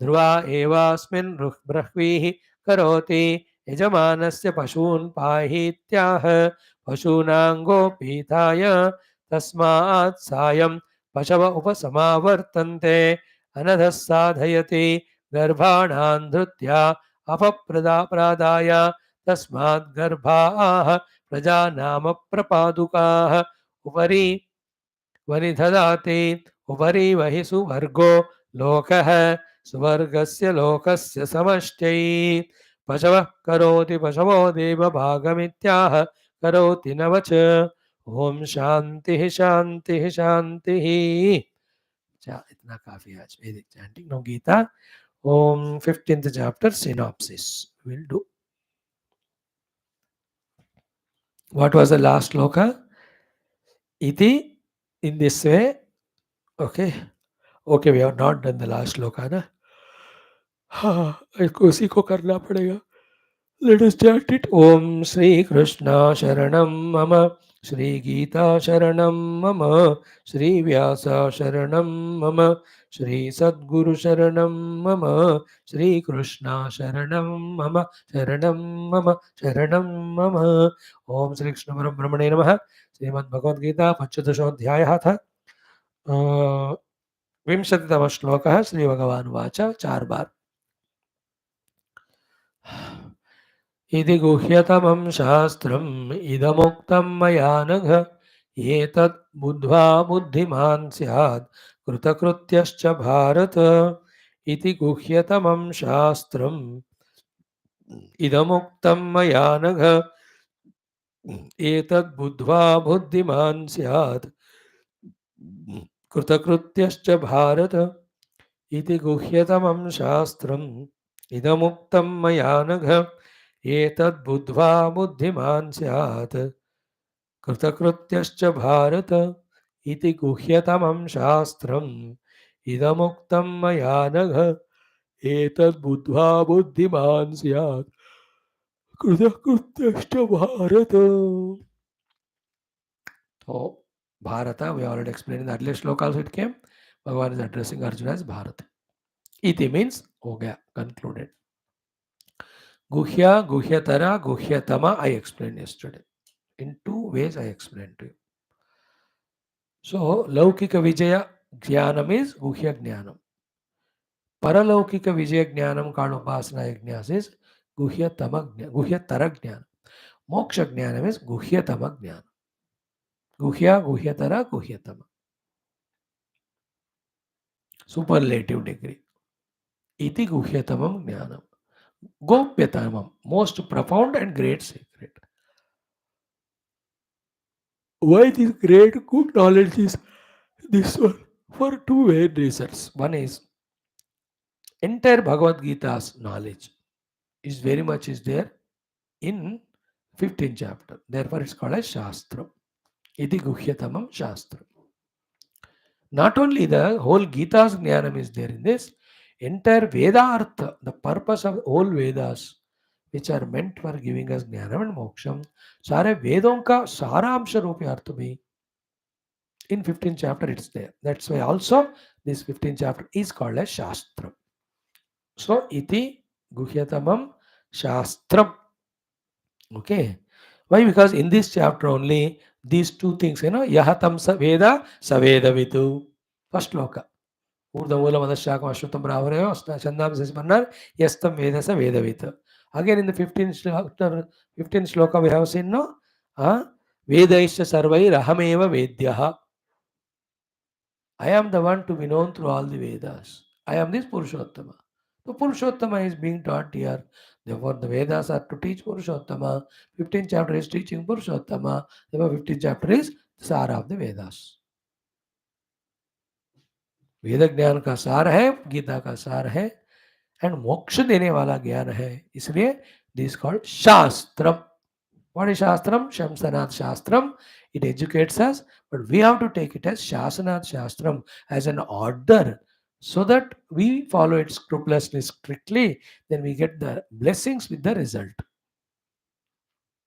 ध्रुवा एवास्मिन् ब्रह्वीः करोति यजमानस्य पशून् पाहीत्याह पशूनां गोपीताय तस्मात् सायं पशव उपसमावर्तन्ते अनधः साधयति गर्भाणां धृत्या अपप्रदाय तस्मात् गर्भाः प्रजानामप्रपादुकाः उपरि वनिदधाति उपरि वहि सुवर्गो लोकः सुवर्गस्य लोकस्य समष्ट्यै पशवः करोति पशवो देवभागमित्याह करोति न वच ओम शांति शांति शांति इतना काफी आज वैदिक chanting no Gita Om 15th chapter synopsis we'll do what was the last sloka iti in this way okay we have not done the last sloka na उसी को करना पड़ेगा let us chant it om Shri Krishna sharanam mama Shri Geetha sharanam mama Shri Vyasa sharanam mama Shri Sadguru sharanam mama Shri Krishna sharanam mama sharanam mama sharanam mama om Shri Krishna Brahmane namah Srimad Bhagavad Gita पंचदशोऽध्यायः था विंशतितमः श्लोकः श्री भगवान् watch 4 बार इति गुह्यतमं शास्त्रम् इदमुक्तं मया नघ एतत् बुद्ध्वा बुद्धिमान् स्यात् कृतकृत्यश्च भारत इति गुह्यतमं शास्त्रम् इदमुक्तं मया नघ एतत् बुद्ध्वा बुद्धिमान् स्यात् कृतकृत्यश्च भारत इति गुह्यतमं शास्त्रम् इदमुक्तं मया नघ एतद् बुद्ध्वा बुद्धिमान् स्यात् कृतकृत्यश्च भारत इति गुह्यतमं शास्त्रम् इदमुक्तं मया नघ एतद् बुद्ध्वा बुद्धिमान् स्यात् कृतकृत्यश्च Bharat. So Bharata, we already explained in the earlier shloka also it came. Bhagavan is addressing Arjuna as Bharat. Iti means ho gaya, concluded. Guhya, Guhyatara, Guhyatama, I explained yesterday. In 2 ways I explained to you. So, Laukika Vijaya, Jnanam is Guhya Jnanam. Paralaukika Vijaya Jnanam called Upasana Yajnas is Guhya Tara Jnanam. Moksha Jnanam is Guhya Tama Jnanam. Guhya Tara, Guhya Tama. Superlative degree. Iti Guhyatamam Jnanam. Gopyatamam, most profound and great secret. Why this great good knowledge is this one? For two main reasons. One is entire Bhagavad Gita's knowledge is very much is there in 15th chapter. Therefore, it's called as Shastra. Iti Guhyatamam Shastra. Not only the whole Gita's Jnanam is there in this, entire Vedartha, the purpose of all Vedas, which are meant for giving us Jnanam and Moksham, सारे वेदों का सारांश रूप अर्थ भी in 15th chapter it's there. That's why also this 15th chapter is called as Shastra. So, iti guhyatamam Shastram. Okay. Why? Because in this chapter only these two things, Yahatam Saveda Vitu. First loka. Urdamula Madashakam Ashwatam Brahvareyo, Chandam Sismanar, Yastam Vedasa Vedavita. Again in the 15th shloka we have seen, no? Vedaisha Sarvai Rahameva Vedyaha. I am the one to be known through all the Vedas. I am this Purushottama. So Purushottama is being taught here. Therefore, the Vedas are to teach Purushottama. 15th chapter is teaching Purushottama. Therefore, 15th chapter is the Sara of the Vedas. वेद ज्ञान का सार है, गीता का सार है, and मोक्ष देने वाला ज्ञान है. इसलिए this called shastram. What is Shastram? Shamsanat Shastram. It educates us, but we have to take it as Shasanat Shastram, as an order, so that we follow it scrupulously, strictly, then we get the blessings with the result.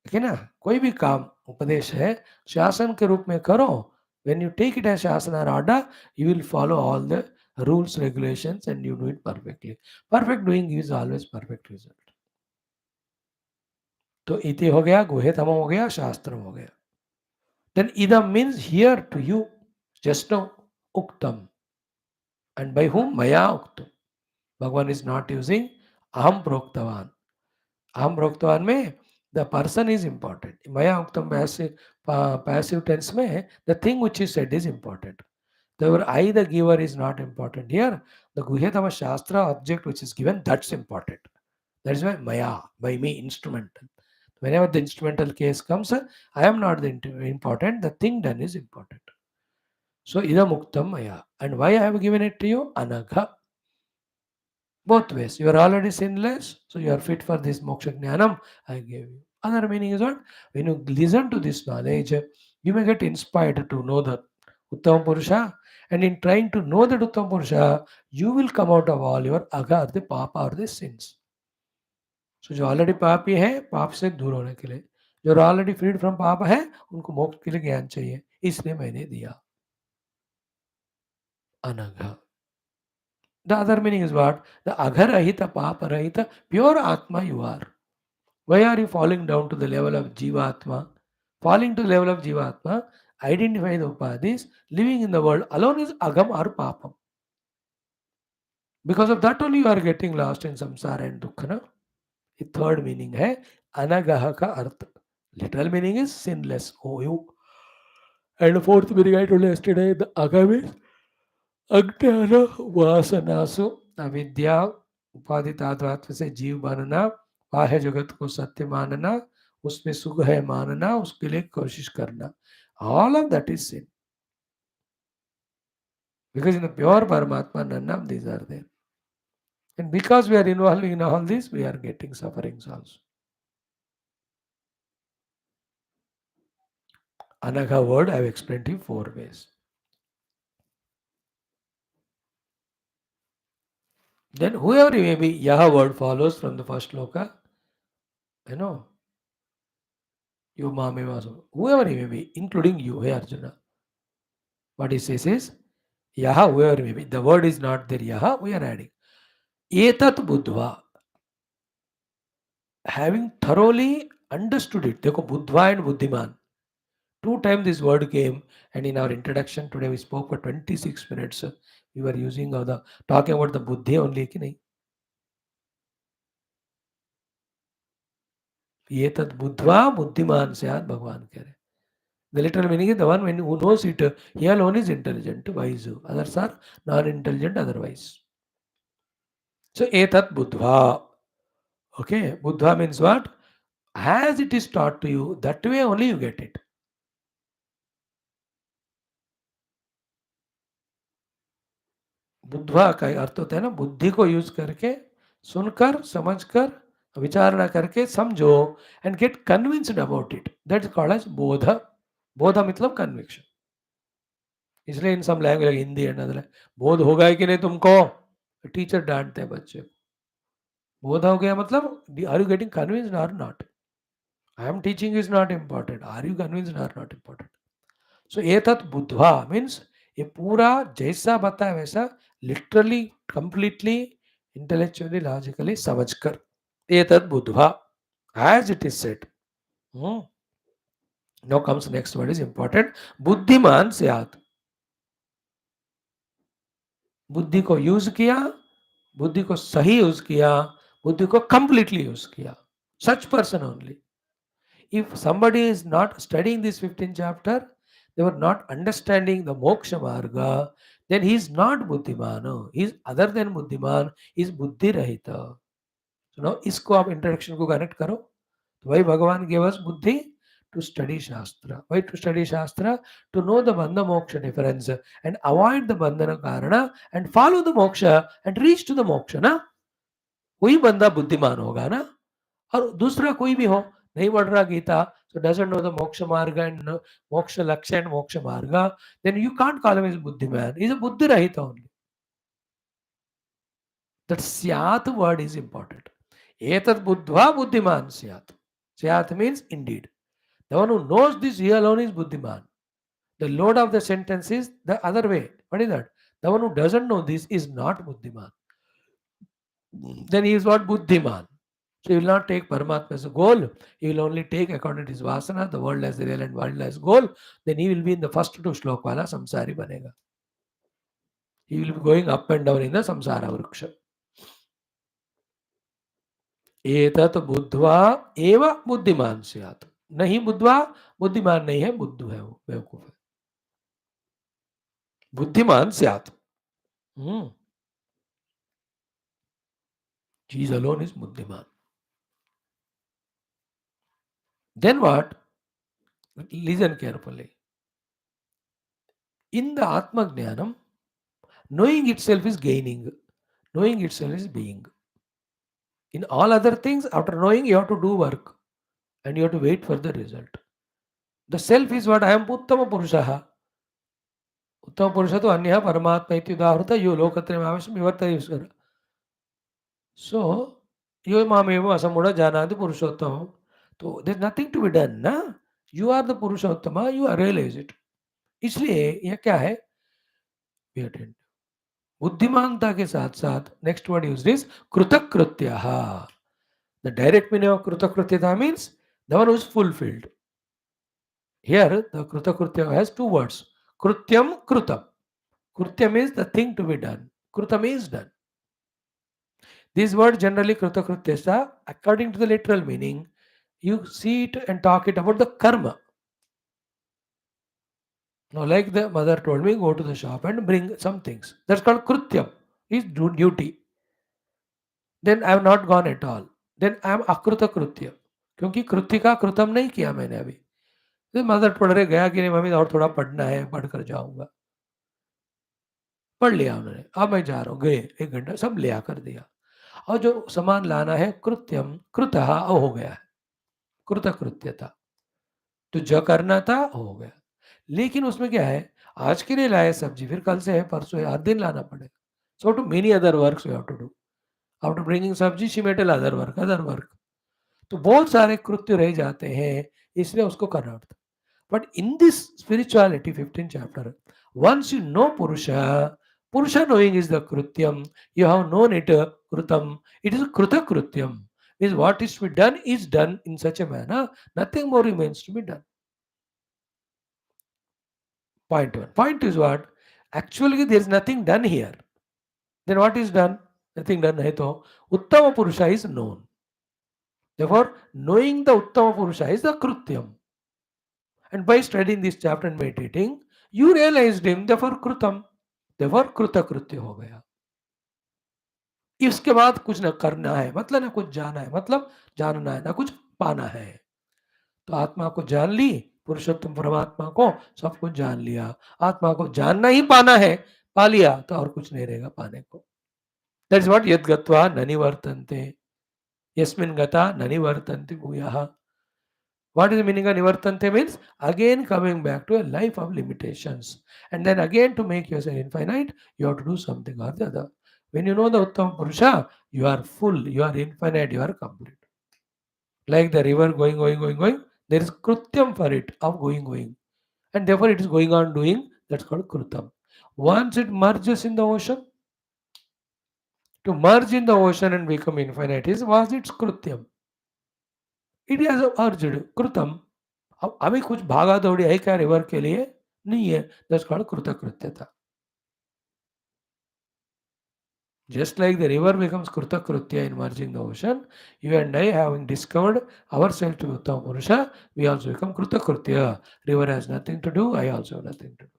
ठीक है ना? कोई भी काम उपदेश है, शासन के रूप में करो. When you take it as Shasana or order, you will follow all the rules, regulations, and you do it perfectly. Perfect doing gives always perfect result. तो इति हो गया, गुह्यतम हो गया, शास्त्रम हो गया. Then idam means here to you, just now, uktam. And by whom? Maya uktam. Bhagavan is not using aham proktavan. Aham proktavan mein the person is important. Maya uktam passive tense mein the thing which is said is important. Therefore, I, the giver, is not important here. The guhyatama shastra object which is given, that's important. That is why maya, by me, instrumental. Whenever the instrumental case comes, I am not the important, the thing done is important. So, idam uktam maya. And why I have given it to you? Anagha. Both ways. You are already sinless, so you are fit for this moksha jnanam I gave you. Other meaning is what? When you listen to this knowledge, you may get inspired to know the Uttama Purusha. And in trying to know that Uttama Purusha, you will come out of all your agha or the papa or the sins. So जो already पापी है, पाप से दूर होने के लिए, जो ऑलरेडी फ्रीड फ्रॉम पाप है, उनको मोक्ष के लिए ज्ञान चाहिए, इसलिए मैंने दिया. Anagha. The other meaning is what? The agharahita, paparahita, pure Atma you are. Why are you falling down to the level of Jivatma? Falling to the level of Jivatma, identify the upadhis, living in the world alone is agam or papam. Because of that only you are getting lost in samsara and dukkha. The third meaning है anagaha का अर्थ. Literal meaning is sinless. Oh, you. And the fourth meaning I told you yesterday, the agam is अज्ञान वासनासु अविद्या उपाधि तादात्म्य से जीव बनना, बाह्य जगत को सत्य मानना, उसमें सुख है मानना, उसके लिए कोशिश करना. All of that is sin. Because in the pure Paramatma, none of these are there. And because we are involved in all this, we are getting sufferings also. Anagha word I have explained to you 4 ways. Then whoever you may be, Yaha word follows from the first loka. You mame vasu. Whoever you may be, including you, hey Arjuna. What he says is, Yaha, whoever you may be. The word is not there, Yaha, we are adding. Etat buddhva. Having thoroughly understood it. Dekho, buddhva and buddhiman. Two times this word came, and in our introduction today we spoke for 26 minutes. We were using the talking about the buddhi only. कि नहीं? ये तद बुद्धवा बुद्धिमान स्यात् भगवान कह रहे. The literal meaning is the one who knows it, he alone is intelligent, wise. Others are non-intelligent otherwise. So etat buddhva. Okay, buddha means what? As it is taught to you, that way only you get it. बुद्धवा का अर्थ होता है ना, बुद्धि को use करके सुनकर समझकर विचारणा करके समझो and get convinced about it. That is called as बोध. बोध मतलब कन्विक्शन. इसलिए इन सब लैंग्वेज हिंदी एंड अदर बोध हो गया कि नहीं तुमको, टीचर डांटते हैं बच्चे को. बोध हो गया मतलब आर यू गेटिंग कन्विंस्ड और not. I am teaching is not important, are you convinced और नॉट इम्पॉर्टेंट. सो एतत् बुद्धवा मीन्स ये पूरा जैसा बताया वैसा लिटरली कंप्लीटली इंटेलेक्चुअली लॉजिकली समझकर. एतत् बुद्धवा as it is said. Now comes next word is important. बुद्धिमान स्यात्. बुद्धि को यूज किया, बुद्धि को सही यूज किया, बुद्धि को कंप्लीटली यूज किया. Such person only. If somebody is not studying this 15th chapter, they were not understanding the moksha marga, then he is not buddhiman. He is other than buddhiman, he is buddhi rahita. So now इसको आप introduction को connect करो. तो वही भगवान gave us बुद्धि to study shastra. Why to study shastra? To know the bandha moksha difference and avoid the bandhana karana and follow the moksha and reach to the moksha. ना वही बंदा बुद्धिमान होगा ना. और दूसरा कोई भी हो नहीं पढ़ रहा Gita, so doesn't know the moksha marga and moksha laksha and moksha marga, then you can't call him as buddhiman. He's a buddhi rahita only. That syat word is important. Etat buddhva buddhiman syat. Syat means indeed. The one who knows this, he alone is buddhiman. The load of the sentence is the other way. What is that? The one who doesn't know this is not buddhiman. Then he is what? Buddhiman. So he will not take Paramatma as a goal. He will only take according to his vasana, the world as the real and world as goal. Then he will be in the first two shlok wala samsari banega. He will be going up and down in the samsara vriksha. एतत् बुद्धवा एव बुद्धिमान स्यात्. नहीं बुद्धवा बुद्धिमान नहीं है, बुद्धू है, वो बेवकूफ है. बुद्धिमान स्यात्. He alone is buddhiman. Then what? Listen carefully. In the Atma Jnanam, knowing itself is gaining, knowing itself is being. In all other things, after knowing, you have to do work and you have to wait for the result. The self is what? I am Uttama Purushaha. Uttama Purusha to Anya Paramatma iti udahrata yo lokatrayam avasham vivartayusvara. So, yo mameva asamuda janati Purushottamam. So, there is nothing to be done. Na? You are the Purushottama, you realize it. इसलिए यह क्या है? बुद्धिमानता के साथ साथ next word used is kritakrityah. The direct meaning of kritakrityata means the one who is fulfilled. Here the कृतकृत्य has two words. Krutyam, krutam. Krutyam is the thing to be done. Krutam is done. This word generally कृतकृत्यः, according to the literal meaning, you see it and talk it about the karma. Now, like the mother told me, go to the shop and bring some things. That's called krutyam. Is duty. Then I have not gone at all. Then I am akruta krutya. क्योंकि कृत्य का कृतम नहीं किया मैंने अभी. तो mother पढ़ रहे गया कि नहीं मम्मी और थोड़ा पढ़ना है, पढ़ कर जाऊंगा. पढ़ लिया उन्होंने, अब मैं जा रहा हूँ, गए 1 घंटा सब ले आकर दिया. और जो सामान लाना है कृत्यम कृतः हो गया है, कृत कृत्यता. तो जो करना था हो गया. लेकिन उसमें क्या है, आज के लिए लाए सब्जी, फिर कल से है, परसों है, हर दिन लाना पड़ेगा. So to many other works we have to do. After bringing sabji, she may tell other work. तो बहुत सारे कृत्य रह जाते हैं, इसलिए उसको करना पड़ता. But in this spirituality 15th chapter, once you know Purusha knowing is the Krutyam, you have known it Krutam, it is Kruta Krutyam. Means what is to be done is done in such a manner, nothing more remains to be done. Point one. Point is what? Actually, there is nothing done here. Then what is done? Nothing done. है तो Uttama Purusha is known. Therefore, knowing the Uttama Purusha is the Krutyam. And by studying this chapter and meditating, you realized him, therefore Krutam. Therefore, Kruta Krutya हो गया. इसके बाद कुछ ना करना है, मतलब ना कुछ जाना है, मतलब जानना है, ना कुछ पाना है. तो आत्मा को जान ली, पुरुषोत्तम परमात्मा को सब कुछ जान लिया. आत्मा को जानना ही पाना है, पा लिया तो और कुछ नहीं रहेगा पाने को. दैट इज व्हाट यद गत्वा न निवर्तन्ते, यस्मिन् गता न निवर्तन्ते भूयः. What is the meaning of nivartante? Means again coming back to a life of limitations. And then again to make yourself infinite, you have to do something or the other. When you know the Uttama Purusha, you are full, you are infinite, you are complete. Like the river going, there is Krutyam for it of going. And therefore it is going on doing, that's called Krutam. Once it merges in the ocean, to merge in the ocean and become infinite was its Krutyam. It has urged Krutam. अब अभी कुछ भागा दौड़ी है क्या river के लिए? नहीं है. That's called kritakrityata. Just like the river becomes Krutakritya in merging the ocean, you and I, having discovered ourselves to Uttama Purusha, we also become Krutakritya. River has nothing to do, I also have nothing to do.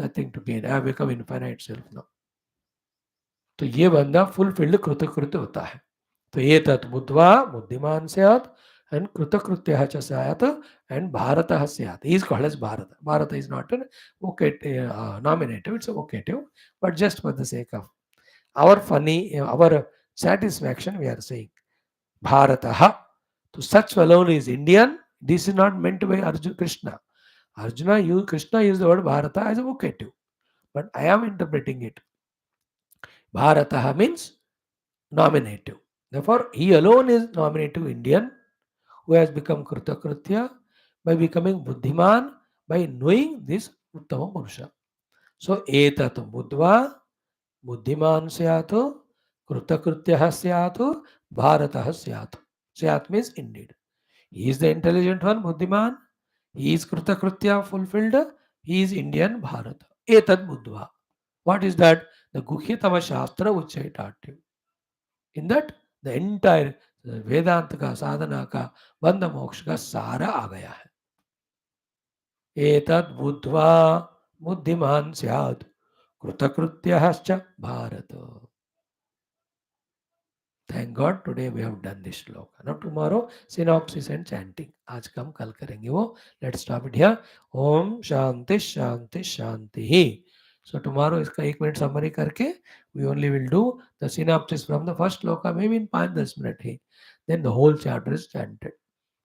Nothing to gain. I have become infinite self now. तो ये बंदा fulfilled कृतकृत्य होता है. तो ये तत् बुद्ध्वा बुद्धिमान स्यात् and कृतकृत्यः च स्यात् and bharatah स्यात्. He is called as Bharata. Bharata is not an vocative, nominative, it's a vocative, but just for the sake of our our satisfaction, we are saying Bharatah. To such alone is Indian. This is not meant by Arjuna Krishna. Krishna used the word Bharata as a vocative, but I am interpreting it. Bharatah means nominative. Therefore, he alone is nominative Indian who has become Krutakritya by becoming Buddhiman, by knowing this Uttama Purusha. So, etat buddhva buddhiman syatu Krutakrutya syatu Bharatah syatu. Syat means indeed. He is the intelligent one, Buddhiman. He is Krutakritya fulfilled. He is Indian Bharata. Etat buddhva. What is that? The Guhyatama Shastra which I taught you. In that, the entire वेदांत का साधना का बंध मोक्ष का सारा आ गया है. एतद् बुद्ध्वा बुद्धिमान स्यात् कृतकृत्यश्च Bharat. Thank God today we have done this shloka. Now tomorrow synopsis and chanting. आज का हम कल करेंगे वो. Let's stop it here. Om Shanti Shanti Shanti. So tomorrow इसका 1 minute summary करके we only will do the synopsis from the first shloka, maybe in 5-10 minutes he. Then the whole chapter is chanted.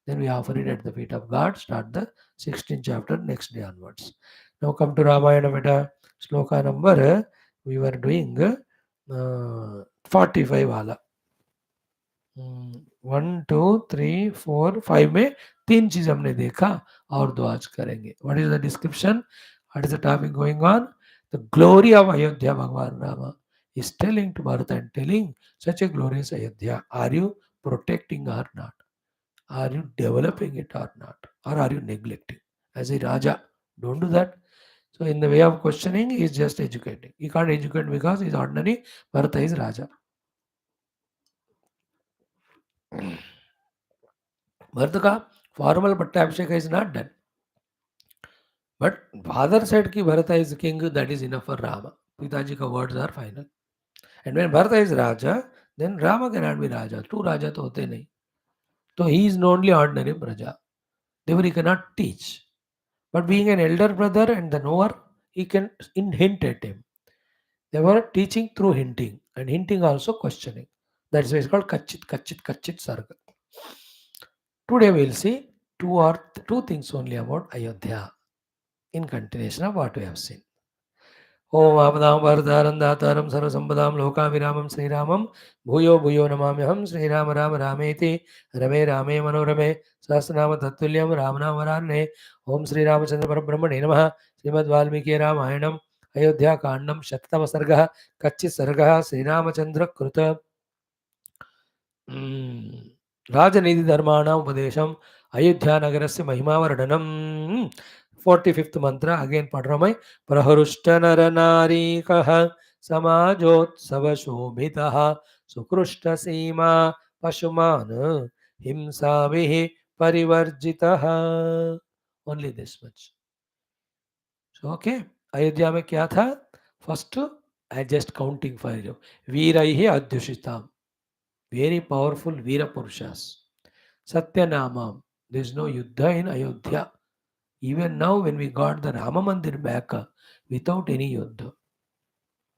Then we offer it at the feet of God. Start the 16th chapter next day onwards. Now come to Ramayana beta. Shloka number we were doing 45 वाला. 1 2 3 4 5 में 3 चीज हमने देखा और 2 आज करेंगे. What is the description? What is the topic going on? The glory of Ayodhya. Bhagavan Rama is telling to Bharata and telling such a glorious Ayodhya. Are you protecting or not? Are you developing it or not? Or are you neglecting? As a Raja, don't do that. So in the way of questioning, he is just educating. He can't educate because he is ordinary. Bharata is Raja. Bharata ka formal pattabhishek is not done. But father said ki Bharata is king, that is enough for Rama. Pitaji ka words are final. And when Bharata is Raja, then Rama cannot be Raja. Two Raja to hote nahi. So he is only ordinary Praja. Therefore he cannot teach. But being an elder brother and the knower, he can hint at him. They were teaching through hinting, and hinting also questioning. That's why it's called Kachchith, Sarga. Today we'll see two things only about Ayodhya in continuation of what we have seen. Om Abadam Bharataram Dataram Sarvasambadam Lokaviramam Sri Ramam Bhuyo Namamyaham Sri Rama Rameti Rame Rame Manorame Sahasranama Tattuliyam Ramanam Om Sri Ramachandra Parabrahmane Namaha Srimad Valmiki Ramayanam Ayodhya Kandam Shattama Sarga Kachchith Sarga Sri Ramachandra Kruta Rajanidhi Dharmana Upadesham Ayodhya Nagarasya Mahima Vardhanam. 45th mantra again pad Ramai. Praharushta nara narikaha समाजोत्सव शोभितः सुकृष्ट सीमा पशुमान हिंसा विहि परिवर्जितः. Only this much. So okay, Ayodhya में क्या था? First, I just counting for you. वीरैः अध्युषिताम, very powerful Veera Purushas. Satyanamam, there is no Yuddha in Ayodhya. Even now, when we got the Rama Mandir back, without any Yuddha.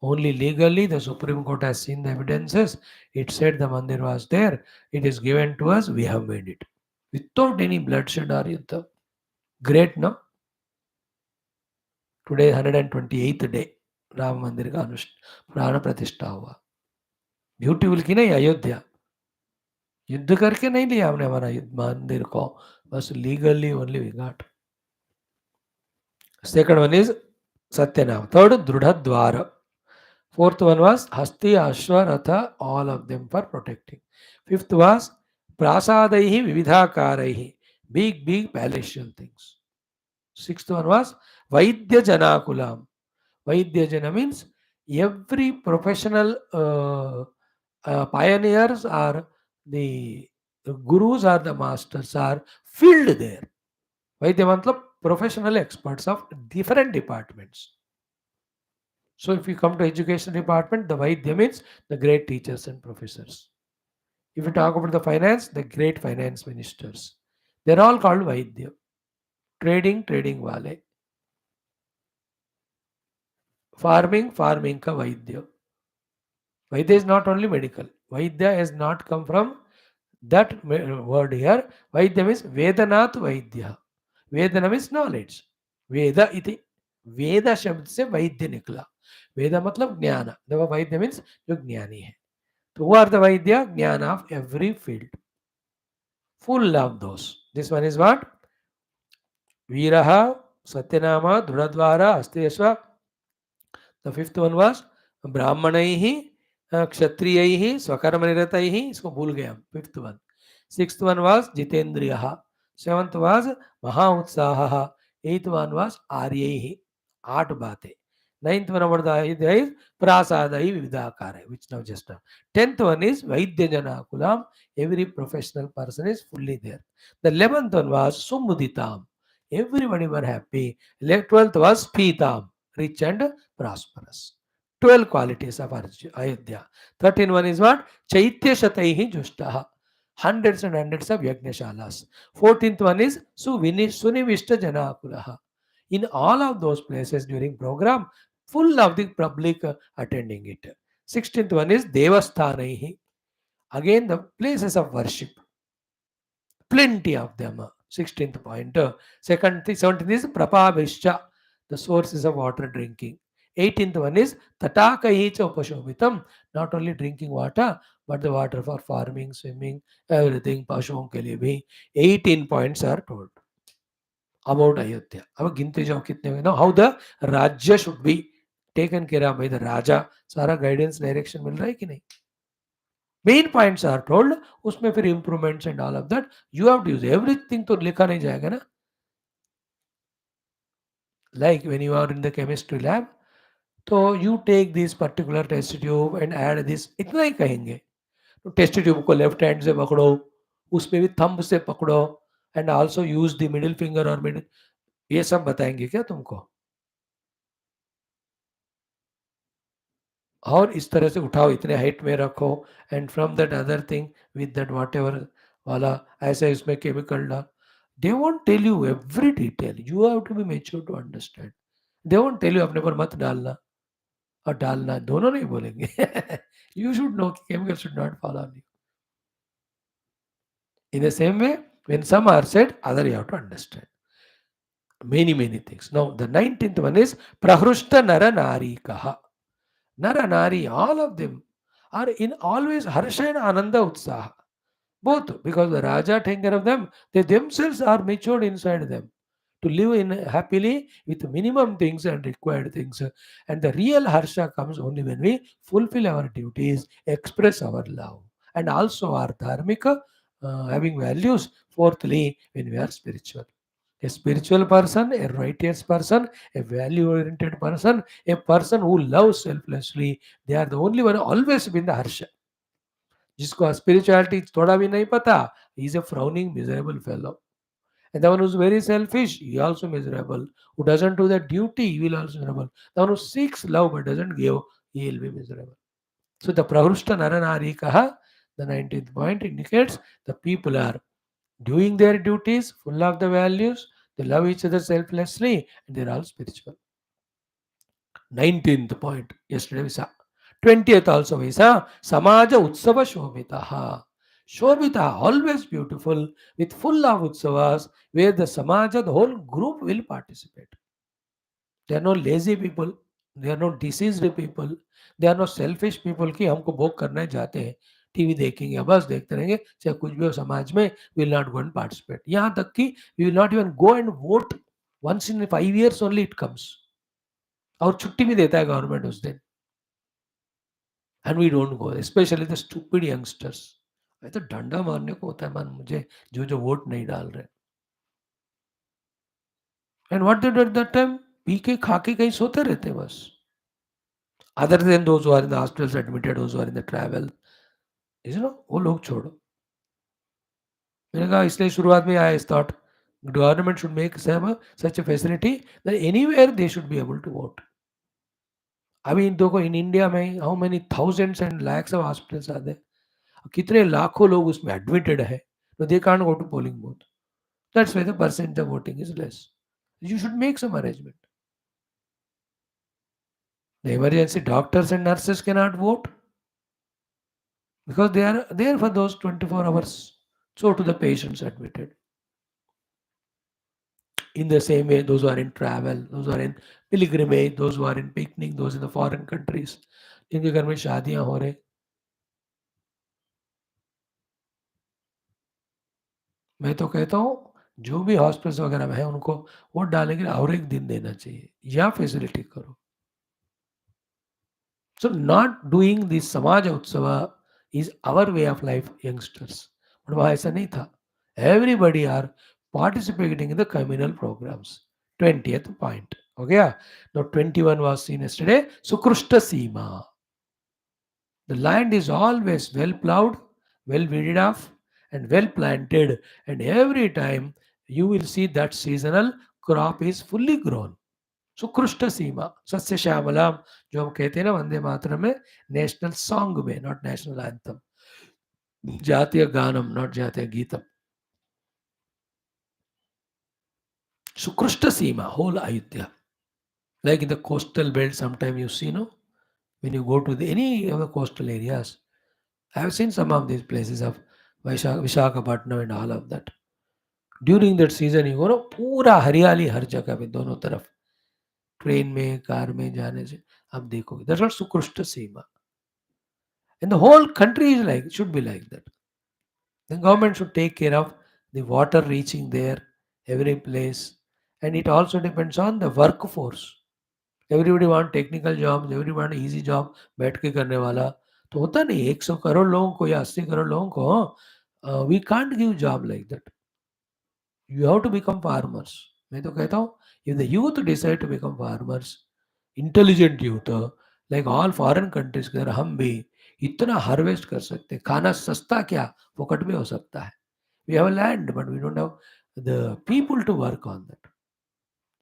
Only legally, the Supreme Court has seen the evidences. It said the Mandir was there. It is given to us. We have made it. Without any bloodshed or Yuddha. Great, no? Today, 128th day. Ram मंदिर का प्राण प्रतिष्ठा हुआ. Beautiful की नहीं अयोध्या. युद्ध करके नहीं लिया हमने हमारा मंदिर को, बस legally only we got. Second one is Satyanam. Third, Drudhadwara. Fourth one was Hasti, Ashwa, Ratha, all of them for protecting. Fifth was Prasadaihi, Vividhakaraihi, big palatial things. Sixth one was Vaidya Janakulam. Vaidya Jana means every professional pioneers are the gurus or the masters are filled there. Vaidya matlab professional experts of different departments. So if you come to education department, the Vaidya means the great teachers and professors. If you talk about the finance, the great finance ministers. They're all called Vaidya. Trading wale. Farming ka Vaidya. Vaidya is not only medical. Vaidya has not come from that word here. Vaidya means Vedanath Vaidya. Vedana means knowledge. Veda iti. वेदा शब्द से वैद्य निकला. वेदा मतलब ज्ञान. The Vaidya means जो ज्ञानी है. तो who are the vaidya? Jnana of every field. Full of those. This one is what? Veeraha, Satyanama, Drudhadwara, Asteshwa. The fifth one was Brahmanaihi, Kshatriyaihi, Swakarmaniratahi. इसको भूल गए हम. Fifth one. Sixth one was Jitendriyaha. Seventh was Mahautsahaha. Eighth one was Aryaihi. 8 बातें. Ninth one about the Ayodhya is Prasadai Vividhakara, which now just now. 10th one is Vaidya Janakulam. Every professional person is fully there. The 11th one was Sumuditam. Everybody were happy. 12th was Pitam, rich and prosperous. 12 qualities of Ayodhya. 13th one is what? Chaitya Shataihi Jushtaha. Hundreds and hundreds of Yajnashalas. 14th one is Sunivishta Janakulaha. In all of those places during program, full of the public attending it. 16th one is Devasthanaihi. Again, the places of worship. Plenty of them. 16th point. 17th is Prapavishcha, the sources of water drinking. 18th one is Tatakaihi Upashobhitam, not only drinking water, but the water for farming, swimming, everything. Pashum ke liye bhi 18 points are told about Ayodhya. अब गिनते जाओ कितने में. Now how the Rajya should be taken care of by the Raja. सारा guidance direction मिल रहा है कि नहीं? Main points are told. उसमें फिर improvements and all of that. You have to use everything. तो लिखा नहीं जाएगा ना. Like when you are in the chemistry lab, तो you take this particular test tube and add this. इतना ही कहेंगे. तो टेस्ट ट्यूब को लेफ्ट हैंड से पकड़ो, उसमें भी थंब से पकड़ो, and also use the middle finger और मिडिल. ये सब बताएंगे क्या तुमको? और इस तरह से उठाओ, इतने हाइट में रखो, and from that other thing with that whatever वाला ऐसे इसमें केमिकल डाल. They won't tell you every detail. You have to be mature to understand. They won't tell you अपने पर मत डालना और डालना, दोनों नहीं बोलेंगे. You should know chemical should not fall on you. In the same way, when some are said, other you have to understand. Many things. Now, the 19th one is Prahrushta Nara Nari Kaha. Nara Nari, all of them are in always Harsha and Ananda Utsaha. Both, because the Raja taking care of them, they themselves are matured inside them to live in happily with minimum things and required things. And the real Harsha comes only when we fulfill our duties, express our love, and also our dharmika having values. Fourthly, when we are spiritual. A spiritual person, a righteous person, a value-oriented person, a person who loves selflessly, they are the only one always been the harsha. जिसको spirituality थोड़ा भी नहीं पता, he is a frowning, miserable fellow. And the one who's very selfish, he also miserable. Who doesn't do the duty, he will also miserable. The one who seeks love but doesn't give, he will be miserable. So the Prahushta Naranari Kaha, the 19th point indicates the people are doing their duties, full of the values, they love each other selflessly, and they're all spiritual. 19th point, yesterday we saw. 20th also we saw, Samaja Utsava Shobhitaha. Shobhita, always beautiful, with full of Utsavas, where the Samaja, the whole group will participate. They are not lazy people, they are not diseased people, they are not selfish people कि हमको भोग करना चाहते हैं, TV देखेंगे या बस देखते रहेंगे, चाहे कुछ भी हो समाज में, we will not go and participate. यहाँ तक कि we will not even go and vote. Once in 5 years only it comes. और छुट्टी भी देता है गवर्नमेंट उस दिन. And we don't go, especially the stupid youngsters. तो डंडा मारने को होता है मान मुझे जो जो वोट नहीं डाल रहे. And what they do at that time? P के खा के कहीं सोते रहते बस. Other than those who are in the hospitals admitted, those who are in the travel, वो लोग छोड़ो. मैंने कहा इसलिए शुरुआत में I thought government should make such a facility that anywhere they should be able to vote. अभी देखो इन इंडिया में how many thousands and lakhs of hospitals are there, कितने लाखों लोग उसमें एडमिटेड है, तो they can't go to polling booth. That's why the percent of voting is less. You should make some arrangement. The emergency doctors and nurses cannot vote because they are there for those 24 hours. So to the patients admitted. In the same way, those who are in travel, those who are in pilgrimage, those who are in picnic, those in the foreign countries, जिनके घर में शादियां हो रहे, मैं तो कहता हूँ जो भी हॉस्पिटल्स वगैरह में है उनको वोट डालने के लिए और एक दिन देना चाहिए या फैसिलिटी करो. So not doing this समाज उत्सव is our way of life, youngsters. But वहाँ ऐसा नहीं था. Everybody are participating in the communal programs. 20th point. Okay. Now 21 was seen yesterday. Sukrushta Seema. The land is always well plowed, well weeded off, and well planted. And every time you will see that seasonal crop is fully grown. सुकृष्ट सीमा सस्य श्यामलाम जो हम कहते हैं ना वंदे मातरम में, national song में, not national anthem, jatiya ganam not jatiya gitam. Sukrishta sima, whole Ayodhya. Like in the coastal belt, sometime you see, no, when you go to any of the coastal areas, I have seen some of these places of Visakhapatnam and all of that. During that season, you go, no, पूरा हरियाली हर जगह पे दोनों तरफ, train में car में जाने से आप देखोगे. That's what सुकृष्ट Seema. And the whole country is like, should be like that. The government should take care of the water reaching there, every place. And it also depends on the workforce. Everybody want technical jobs, everybody want easy job, बैठ के करने वाला. तो होता नहीं 100 करोड़ लोगों को या 80 करोड़ लोगों को, we can't give job like that. You have to become farmers. मैं तो कहता हूँ, if the youth decide to become farmers, intelligent youth, like all foreign countries के अंदर हम भी इतना हार्वेस्ट कर सकते हैं. खाना सस्ता क्या फोकट में हो सकता है. We have a land but we don't have the people to work on that.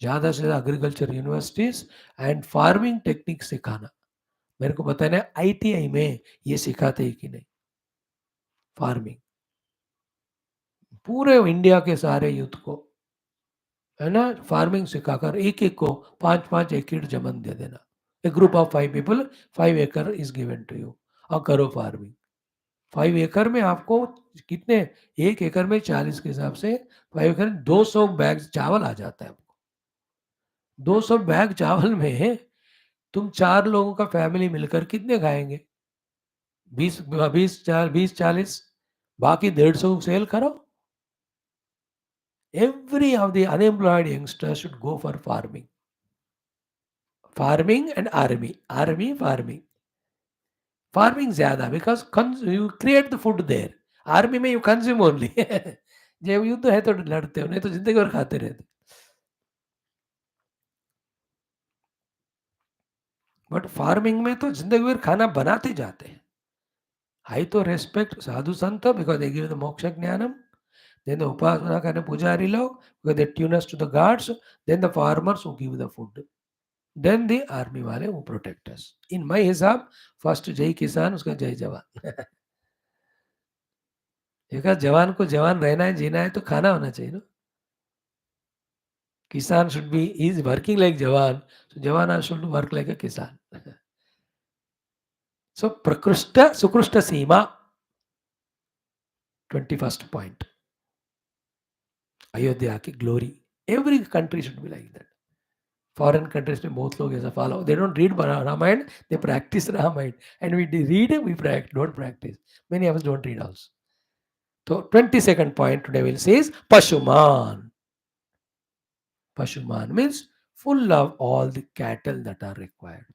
ज़्यादा से ज़्यादा agriculture universities and farming technique सिखाना. मेरे को पता है आईटीआई में ये सिखाते ही कि नहीं. फार्मिंग पूरे इंडिया के सारे यूथ को है ना, फार्मिंग सिखाकर एक एक को 5-5 एकड़ जमीन दे देना. ए ग्रुप ऑफ 5 पीपल, 5 एकड़ इज गिवन टू यू और करो फार्मिंग. 5 एकड़ में आपको कितने, 1 एकड़ में 40 के हिसाब से 5 एकड़ 200 बैग चावल आ जाता है आपको. 200 बैग चावल में तुम 4 लोगों का फैमिली मिलकर कितने खाएंगे? 20-40, बाकी 150 सेल करो. Every of the unemployed youngsters should go for farming. Farming and army. Army, farming. Farming ज़्यादा because you create the food there. Army में you consume only. जब युद्ध है तो लड़ते हो, नहीं तो जिंदगी भर खाते रहते. बट फार्मिंग में तो जिंदगी भर खाना बनाते जाते हैं. I to respect sadhu santa because they give the moksha jnanam. Then the upasana karne pujari log because they tune us to the gods. Then the farmers who give the food. Then the army wale who protect us. In my hisab, first जय किसान उसका जय जवान. because जवान को जवान रहना है जीना है तो खाना होना चाहिए ना. Kisan should be, he is working like jawan, so jawan should work like a kisan. So prakrushta sukrushta seema, 21st point. Ayodhya ki glory. Every country should be like that. Foreign countries में बहुत लोग ऐसा follow. They don't read Ramayana, they practice Ramayana. And we read, we don't practice. Many of us don't read also. So 22nd point today will say is Pashuman. Pashuman means full of all the cattle that are required.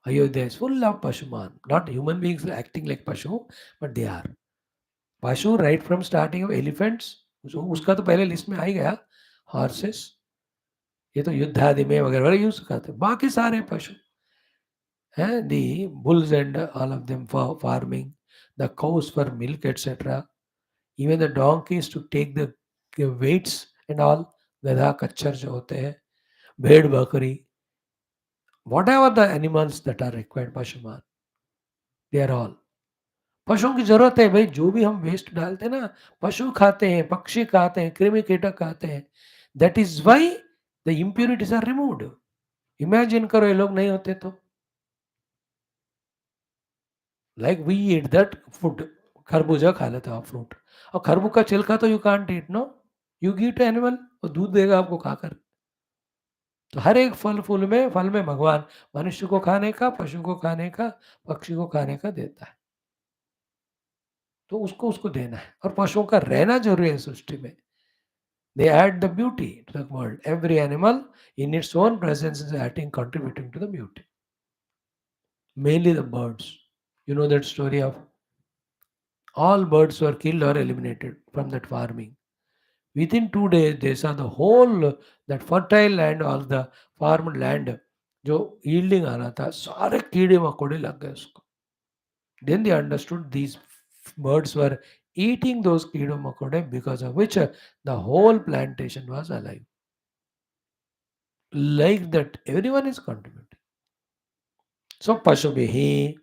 Ayodhya is full of Pashuman. Not human beings acting like Pashu, but they are. Pashu right from starting of elephants. So उसका तो पहले list में आ ही गया. Horses. ये तो युद्ध आदि में वगैरह यूज करते. बाकी सारे पशु. The bulls and all of them for farming, the cows for milk, etc. Even the donkeys to take the weights and all, गधा कच्छर जो होते हैं, भेड़ बकरी, whatever the animals that are required, पशुमान, they are all. पशुओं की जरूरत है भाई. जो भी हम वेस्ट डालते हैं ना, पशु खाते हैं, पक्षी खाते हैं, कृमि कीटक खाते हैं. That is why the impurities are removed. Imagine करो ये लोग नहीं होते तो. Like we eat that food, खरबूजा खा लेते हो आप फ्रूट. और खरबूज का छिलका तो you can't eat no. You give animal, और दूध देगा आपको खाकर. तो हर एक फल में भगवान मनुष्य को खाने का, पशु को खाने का, पक्षी को खाने का देता है. तो उसको देना है. और पशुओं का रहना जरूरी है सृष्टि में. They add the beauty to the world. Every animal in its own presence is adding, contributing to the beauty. Mainly the birds. You know that story of all birds were killed or eliminated from that farming. Within 2 days, they saw the whole that fertile land, all the farmed land, जो yielding आ रहा था, सारे कीड़े मकोड़े लग गए उसको. Then they understood these birds were eating those कीड़े मकोड़े, because of which the whole plantation was alive. Like that, everyone is contributing. So Pashubihi,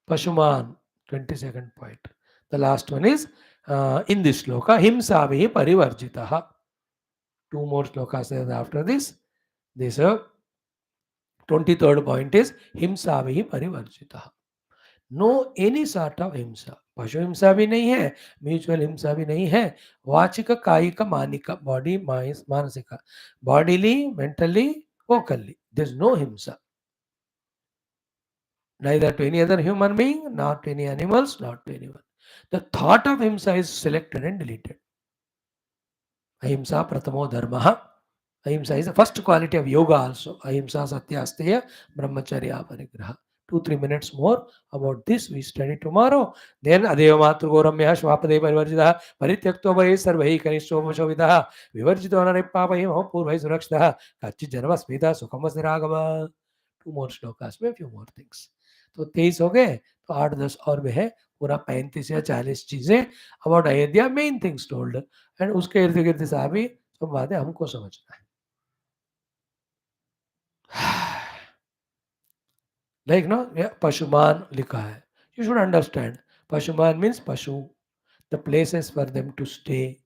Pashuman, 22nd point. The last one is in this shloka, Himsavihi Parivarjitaha. 2 more slokas after this. This 23rd point is Himsavihi Parivarjitaha. No any sort of हिंसा. पशु हिंसा भी नहीं है, mutual हिंसा भी नहीं है. वाचिक कायिक मानिक, बॉडी मानसिक, bodily mentally vocally, there is no himsa. Neither to any other human being, not to any animals, not to anyone. The thought of himsa is selected and deleted. Ahimsa pratamo dharma. Ahimsa is the first quality of yoga also. Ahimsa satya asteya brahmacharya parigraha. 2-3 minutes more about this we study tomorrow. Then adeva matrugo ramya shvapade parivarjita parityakto vai sarvai kanishto vashovita vivarjito anaripavai purvai surakshita kachchith janma smita sukham siragama. 2 more shlokas में few more things. तो 23 हो गए, तो 8-10 और भी है. पूरा 35 या 40 चीजें about Ayodhya, main things told. And उसके इर्द गिर्द से भी सब बातें हमको समझना है. लाइक नो पशुमान लिखा है. You should understand. Pashuman means pashu, the places for them to stay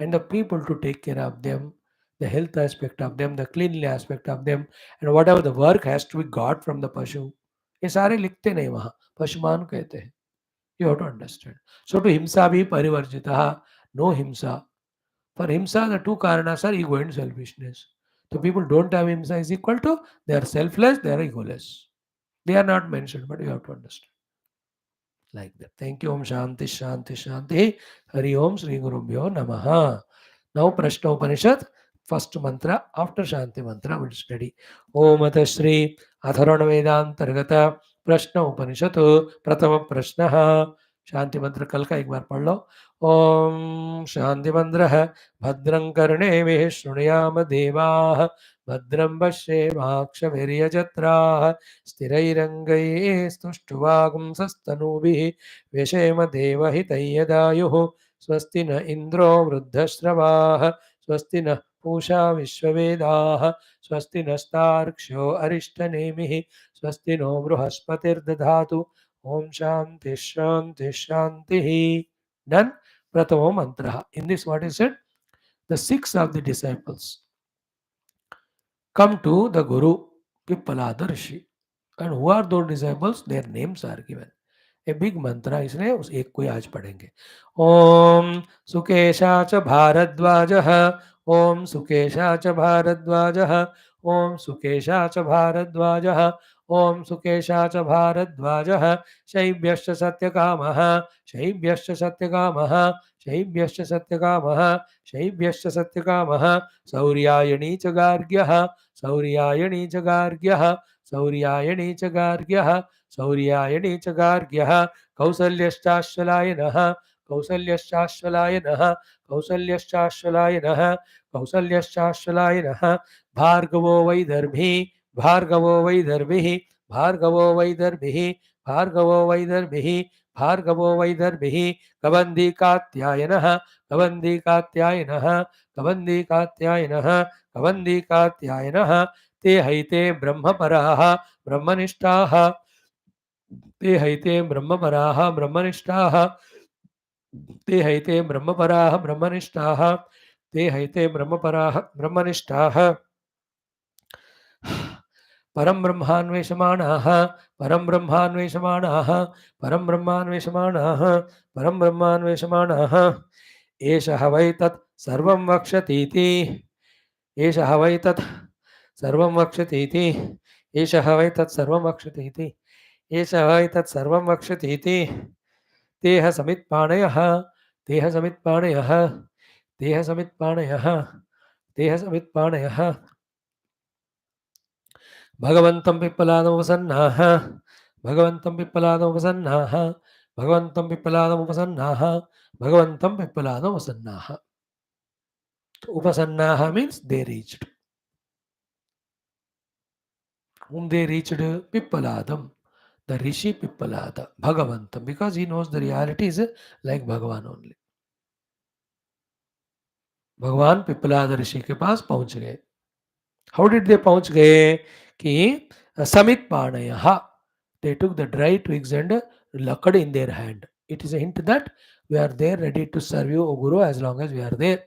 and the people to take care of them, the health aspect of them, the cleanly aspect of them, and whatever the work has to be got from the pashu. ये सारे लिखते नहीं वहाँ, पशुमान कहते हैं. You have to understand. So to himsa bhi parivarjitaha, no himsa. For himsa, the 2 karanas are ego and selfishness. So people don't have himsa is equal to they are selfless, they are egoless. They are not mentioned, but you have to understand. Like that. Thank you. Om Shanti Shanti Shanti. Hari Om Sri Gurubhyo Namaha. Now Prashna Upanishad, first mantra after Shanti mantra we'll study. Om Atha Shri Atharvana Vedantargata Prashna Upanishad Pratama Prashnaha शांति मंत्र कल का एक बार पढ़ लो। ओम शांति मंत्र है भद्रं कर्णेभिः शृणुयाम देवाः भद्रं पश्येमाक्षभिर्यजत्राः स्थिरैरङ्गैः स्तुष्टुवागुंसस्तनूभिः व्यशेम देवहितैयदायुः स्वस्ति न इन्द्रो वृद्धश्रवाः स्वस्ति नः पूषा विश्ववेदाः स्वस्ति नस्तार्क्ष्यो अरिष्टनेमिः स्वस्ति no बृहस्पतिर्दधातु Om Shanti Shanti Shanti. Done. Pratamo mantra. In this, what is it? The six of the disciples come to the Guru Pippalada Rishi. And who are those disciples? Their names are given. A big mantra इसलिए उस एक को ही आज पढ़ेंगे. ओम सुकेशा च भारद्वाजः ओम सुकेशा च भारद्वाजः ओम सुकेशा च भारद्वाजः ओम सुकेशा च भारद्वाजः शैब्यश्च सत्यकामः शैब्यश्च सत्यकामः शैब्यश्च सत्यकामः शैब्यश्च सत्यकामः सौर्यायणी च गार्ग्यः सौर्यायणी च गार्ग्यः सौर्यायणी च गार्ग्यः सौर्यायणी च गार्ग्यः कौसल्यश्चाश्वलायनः कौसल्यश्चाश्वलायनः कौसल्यश्चाश्वलायनः कौसल्यश्चाश्वलायनः भार्गवो वैदर्भी भार्गवो वैदर्भिः भार्गवो वैदर्भिः भार्गवो वैदर्भिः भार्गवो वैदर्भिः कबन्धीकात्यायनः कबन्धीकात्यायनः कबन्धीकात्यायनः कबन्धीकात्यायनः ते हैते ब्रह्मपराः ब्रह्मनिष्ठाः ते हैते ब्रह्मपराः ब्रह्मनिष्ठाः ते हैते ब्रह्मपराः ब्रह्मनिष्ठाः ते हैते ब्रह्मपराः ब्रह्मनिष्ठाः परं ब्रह्मान्वेषमाणाः परं ब्रह्मान्वेषमाणाः परं ब्रह्मान्वेषमाणाः परं ब्रह्मान्वेषमाणाः एषः वै तत् सर्वं वक्षतीति एषः वै तत् सर्वं वक्षतीति एषः वै तत् सर्वं वक्षतीति एषः वै तत् सर्वं वक्षतीति तेह समित्पाणयः तेह समित्पाणयः तेह समित्पाणयः तेह समित्पाणयः भगवन्तं पिप्पलादमुपसन्नाः भगवन्तं पिप्पलादमुपसन्नाः भगवन्तं पिप्पलादमुपसन्नाः भगवन्तं पिप्पलादमुपसन्नाः. उपसन्नाः means they reached. Whom they reached? Pippaladam, the rishi Pippalada, Bhagavantam, because he knows the reality is like Bhagavan only. भगवान पिप्पलाद ऋषि के पास पहुंच गए. हाउ डिड दे पहुंच गए कि समित पाणयः, they took the dry twigs and lakad in their hand. It is a hint that we are there ready to serve you, O Guru, as long as we are there.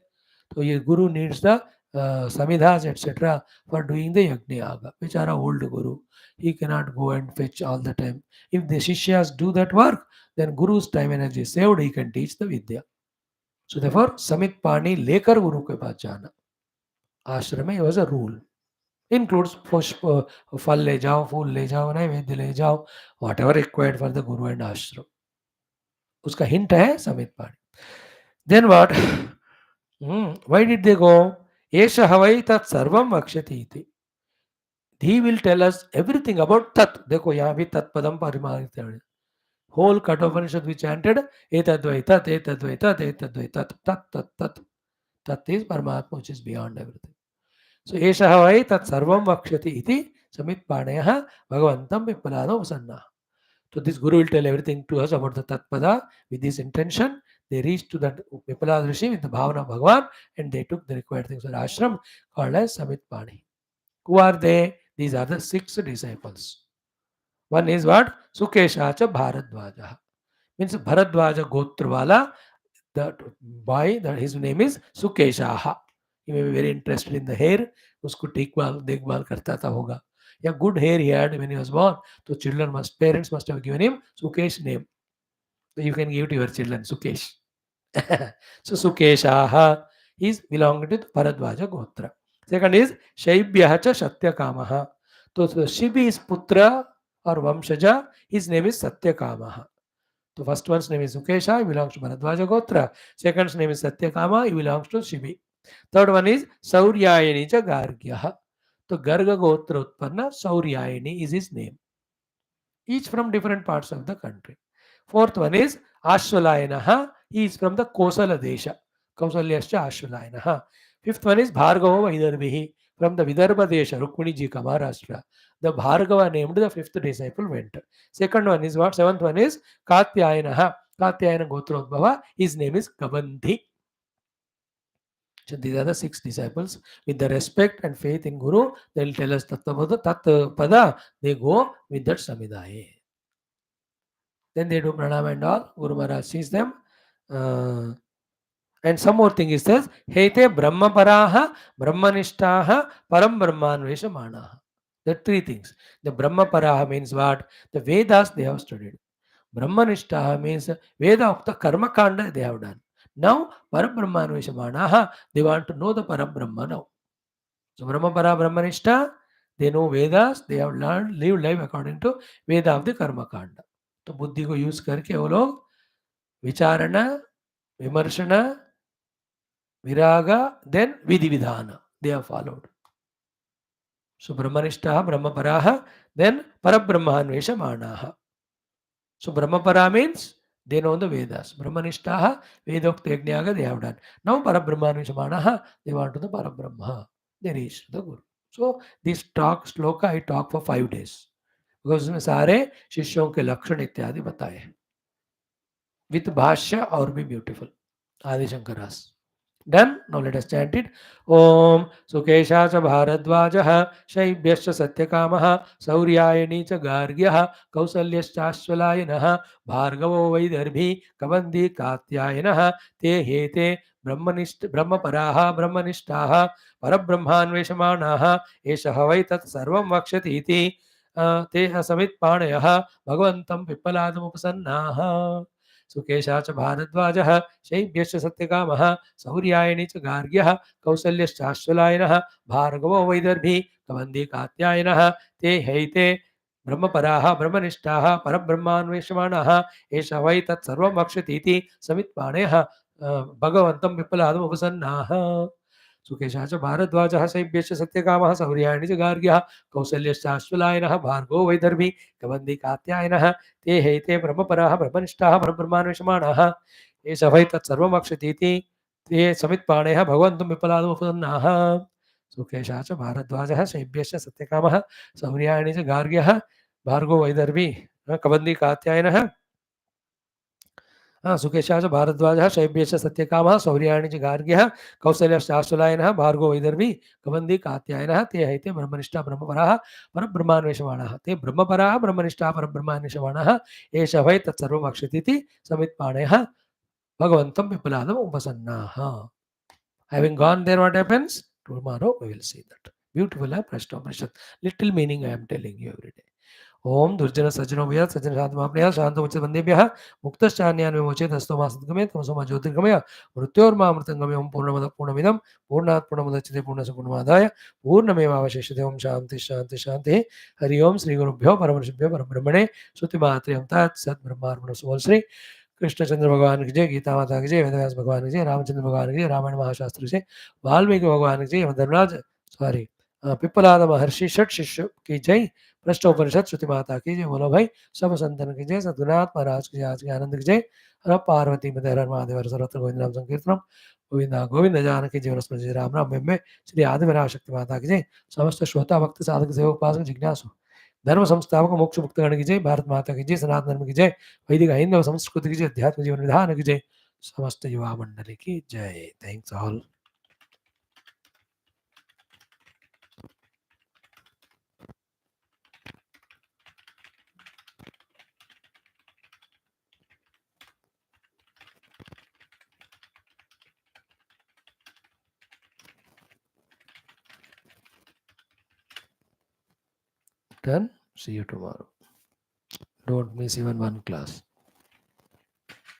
So your Guru needs the samidhas etc. for doing the yajna yaga, which are a old Guru. He cannot go and fetch all the time. If the shishyas do that work, then Guru's time and energy is saved. He can teach the vidya. So therefore, samit pani lekar Guru ke paas jana. Ashram mein was a rule. Includes पुष्प फल ले जाओ फूल ले जाओ नैवेद्य ले जाओ whatever required for the guru and ashram. उसका hint है समित पाणी. Then what? Why did they go? एषः वै तत् सर्वं वक्ष्यति इति. He will tell us everything about tat. देखो यहाँ भी तत्पदम परिमाणित है. Whole Kathopanishad we chanted etadvai tat etadvai tat etadvai tat tat tat tat. Tat is Paramatma, which is beyond everything. So एषः वै तत् सर्वं वक्ष्यति इति समित्पाणयः भगवन्तं पिप्पलादौ प्रसन्नाः. So this Guru will tell everything to us about the Tatpada with this intention. They reached to that Pippalada Rishi with the Bhavana of Bhagavan and they took the required things for ashram called as Samitpani. Who are they? These are the 6 disciples. One is what? Sukeshacha Bharadwaja. Means Bharadwaja Gotrwala. The boy, his name is Sukeshaha. He may be very interested in the hair. उसको देखभाल करता था होगा. Yeah, good hair he had when he was born. So parents must have given him Sukesh name. So you can give to your children Sukesh. So Sukeshaha is belonging to Bharadwaja Gotra. Second is Shaibhyacha Satyakamaha. So Shibi is Putra or Vamshaja. His name is Satyakamaha. So first one's name is Sukesha, he belongs to Bharadwaja Gotra. Second's name is Satyakama, he belongs to Shibi. Third one is Sauryayani cha Gargyaha. So Garga Gotra Utpanna, Sauryayani is his name. Each from different parts of the country. Fourth one is Ashwalayana, he is from the Kosala Desha. Kausalyascha Ashwalayana. Fifth one is Bhargava Vaidarbhi, from the Vidarbha Desha, Rukmini Ji ka Maharashtra. The Bhargava named the fifth disciple went. Second one is what? Seventh one is Katyayana. Katyayana Gotrodbhava, his name is Kavanthi. So these are the 6 disciples. With the respect and faith in Guru, they will tell us Tattvapada, Tattvapada, they go with that Samidaya. Then they do pranam and all. Guru Maharaj sees them. And some more thing is says, Hete Brahmaparaha, Brahmanishtaha, Param Brahmanveshamanaha. The 3 things. The Brahmaparaha means what? The Vedas they have studied. Brahmanishtaha means Veda of the Karma Kanda they have done. Now, Parabrahmanveshamanaha, they want to know the Parabrahma now. So, Brahmapara Brahmanishta, they know Vedas, they have learned, live life according to Veda of the Karma Kanda. तो बुद्धि को use करके वो लोग विचारण विमर्शन विराग then vidhi vidhan they are followed. So brahmanishtha brahmapara then parabrahmanveshamanah. So brahmapara means they know the Vedas. Brahmanishtaha, Vedokta Yajnaga they have done. Now Parabrahmanveshamanaha, they want to the Parabrahma. They reach the Guru. So this talk, sloka I talk for 5 days. Because उसमें सारे शिष्यों के लक्षण इत्यादि बताए with भाष्य और भी beautiful. Adi Shankaras. Done. Now let us chant it. Om Sukesha cha Bharadvaja Shaibhyascha Satyakamaha Sauryayani cha Gargyaha Kausalyascha Ashwalayanaha Bhargavo Vaidarbhi Kavandi Katyayanaha Te Hete Brahmaparaha Brahmanishtaha Parabrahmanveshamanaha Esha Vai Tat Sarvam Vakshati Iti Te Samit Panayah Bhagavantam Pipaladam Upasannaha. Sukesha च भारद्वाजः शैब्यश्च सत्यकामः सौर्यायणी च गार्ग्यः कौसल्यश्चाश्वलायनः भार्गवो वैदर्भी कवन्दी कात्यायनः ते हैते ब्रह्मपराः ब्रह्मनिष्ठाः परब्रह्मान्वेषमाणाः एष वै तत्सर्वं वक्ष्यतीति समित्पाणयः भगवन्तं विप्लवादम् उपसन्नाः. सुकेशा च भारद्वाजः शैब्यश्च सत्यकामः सौर्यायणी च गार्ग्यः कौसल्यश्चाश्वलायनः भार्गवो वैदर्भी कवन्दी कात्यायनः ते हैते ब्रह्मपराः ब्रह्मनिष्ठाः परब्रह्मान्वेषमाणाः ये सभै तत्सर्वं वक्ष्यतीति ते समित्पाणयः भगवन्तं विपलादमुपन्नाः. सुकेशा च भारद्वाजः शैब्यश्च सत्यकामः सौर्यायणी च गार्ग्यः भार्गवो वैदर्भी कवन्दी कात्यायनः सुकेशा च भारद्वाजः शैब्यश्च सत्यकामः सौर्यायणी च गार्ग्यः कौसल्यश्चाश्वलायनः भार्गवो वैदर्भी कवन्दी कात्यायनः ते हैते ब्रह्मनिष्ठा ब्रह्मपराः परब्रह्मान्वेषमाणाः ते ब्रह्मपराः ब्रह्मनिष्ठा परब्रह्मान्वेषमाणाः एष वै तत्सर्वं वक्ष्यतीति समित्पाणयः भगवन्तं विपुलादम् उपसन्नाः. Having gone there, what happens? Tomorrow we will see that. Beautiful, Prashnopaniषद. Little meaning I am telling you every day. ओम दुर्जन सज्जनो भय सज्जन शांतमाप्रिय शांत उच्च बंदेभ्यः मुक्तश्चान्यान् विमोचेत हस्तो मासद्गमे तमसो ज्योतिर्गमय मृत्योर्मामृतंगमे ओम पूर्णमद पूर्णमिदं पूर्णात् पूर्णमुदच्यते पूर्णस्य पूर्णमादाय पूर्णमेवावशिष्यते. ओम शांति शांति शांति. हरि ओम श्री गुरुभ्यो परमर्षिभ्यो परब्रह्मणे श्रुतिमात्रे तत्सत् ब्रह्मार्पणमस्तु. बोल श्री कृष्णचंद्र भगवान की जय, गीता माता की जय, वेदव्यास भगवान की जय, रामचंद्र भगवान की जय, रामायण महाशास्त्र की जय, वाल्मीकि भगवान की जय, धर्मराज सॉरी पिप्पलाद महर्षि षट शिष्य की जय, प्रश्नोपनिषद श्रुति माता की जय. बोलो भाई सब संतन की जय, सद्गुरुनाथ महाराज की जय, आज के आनंद की जय. हर पार्वती में हर महादेव सर्वत्र गोविंद नाम संकीर्तनम गोविंदा गोविंद जानकी जीवन स्मृति राम राम में श्री आदिविनायक शक्ति माता की जय. समस्त श्रोता भक्त साधक सेवक उपासक जिज्ञासु धर्म संस्थापक मोक्ष मुक्त गण की जय, भारत माता की जय, सनातन धर्म की जय, वैदिक हिंदू संस्कृति की जय, अध्यात्म जीवन विधान की जय, समस्त युवा मंडली की जय. Thanks all. Done. See you tomorrow. Don't miss even one class.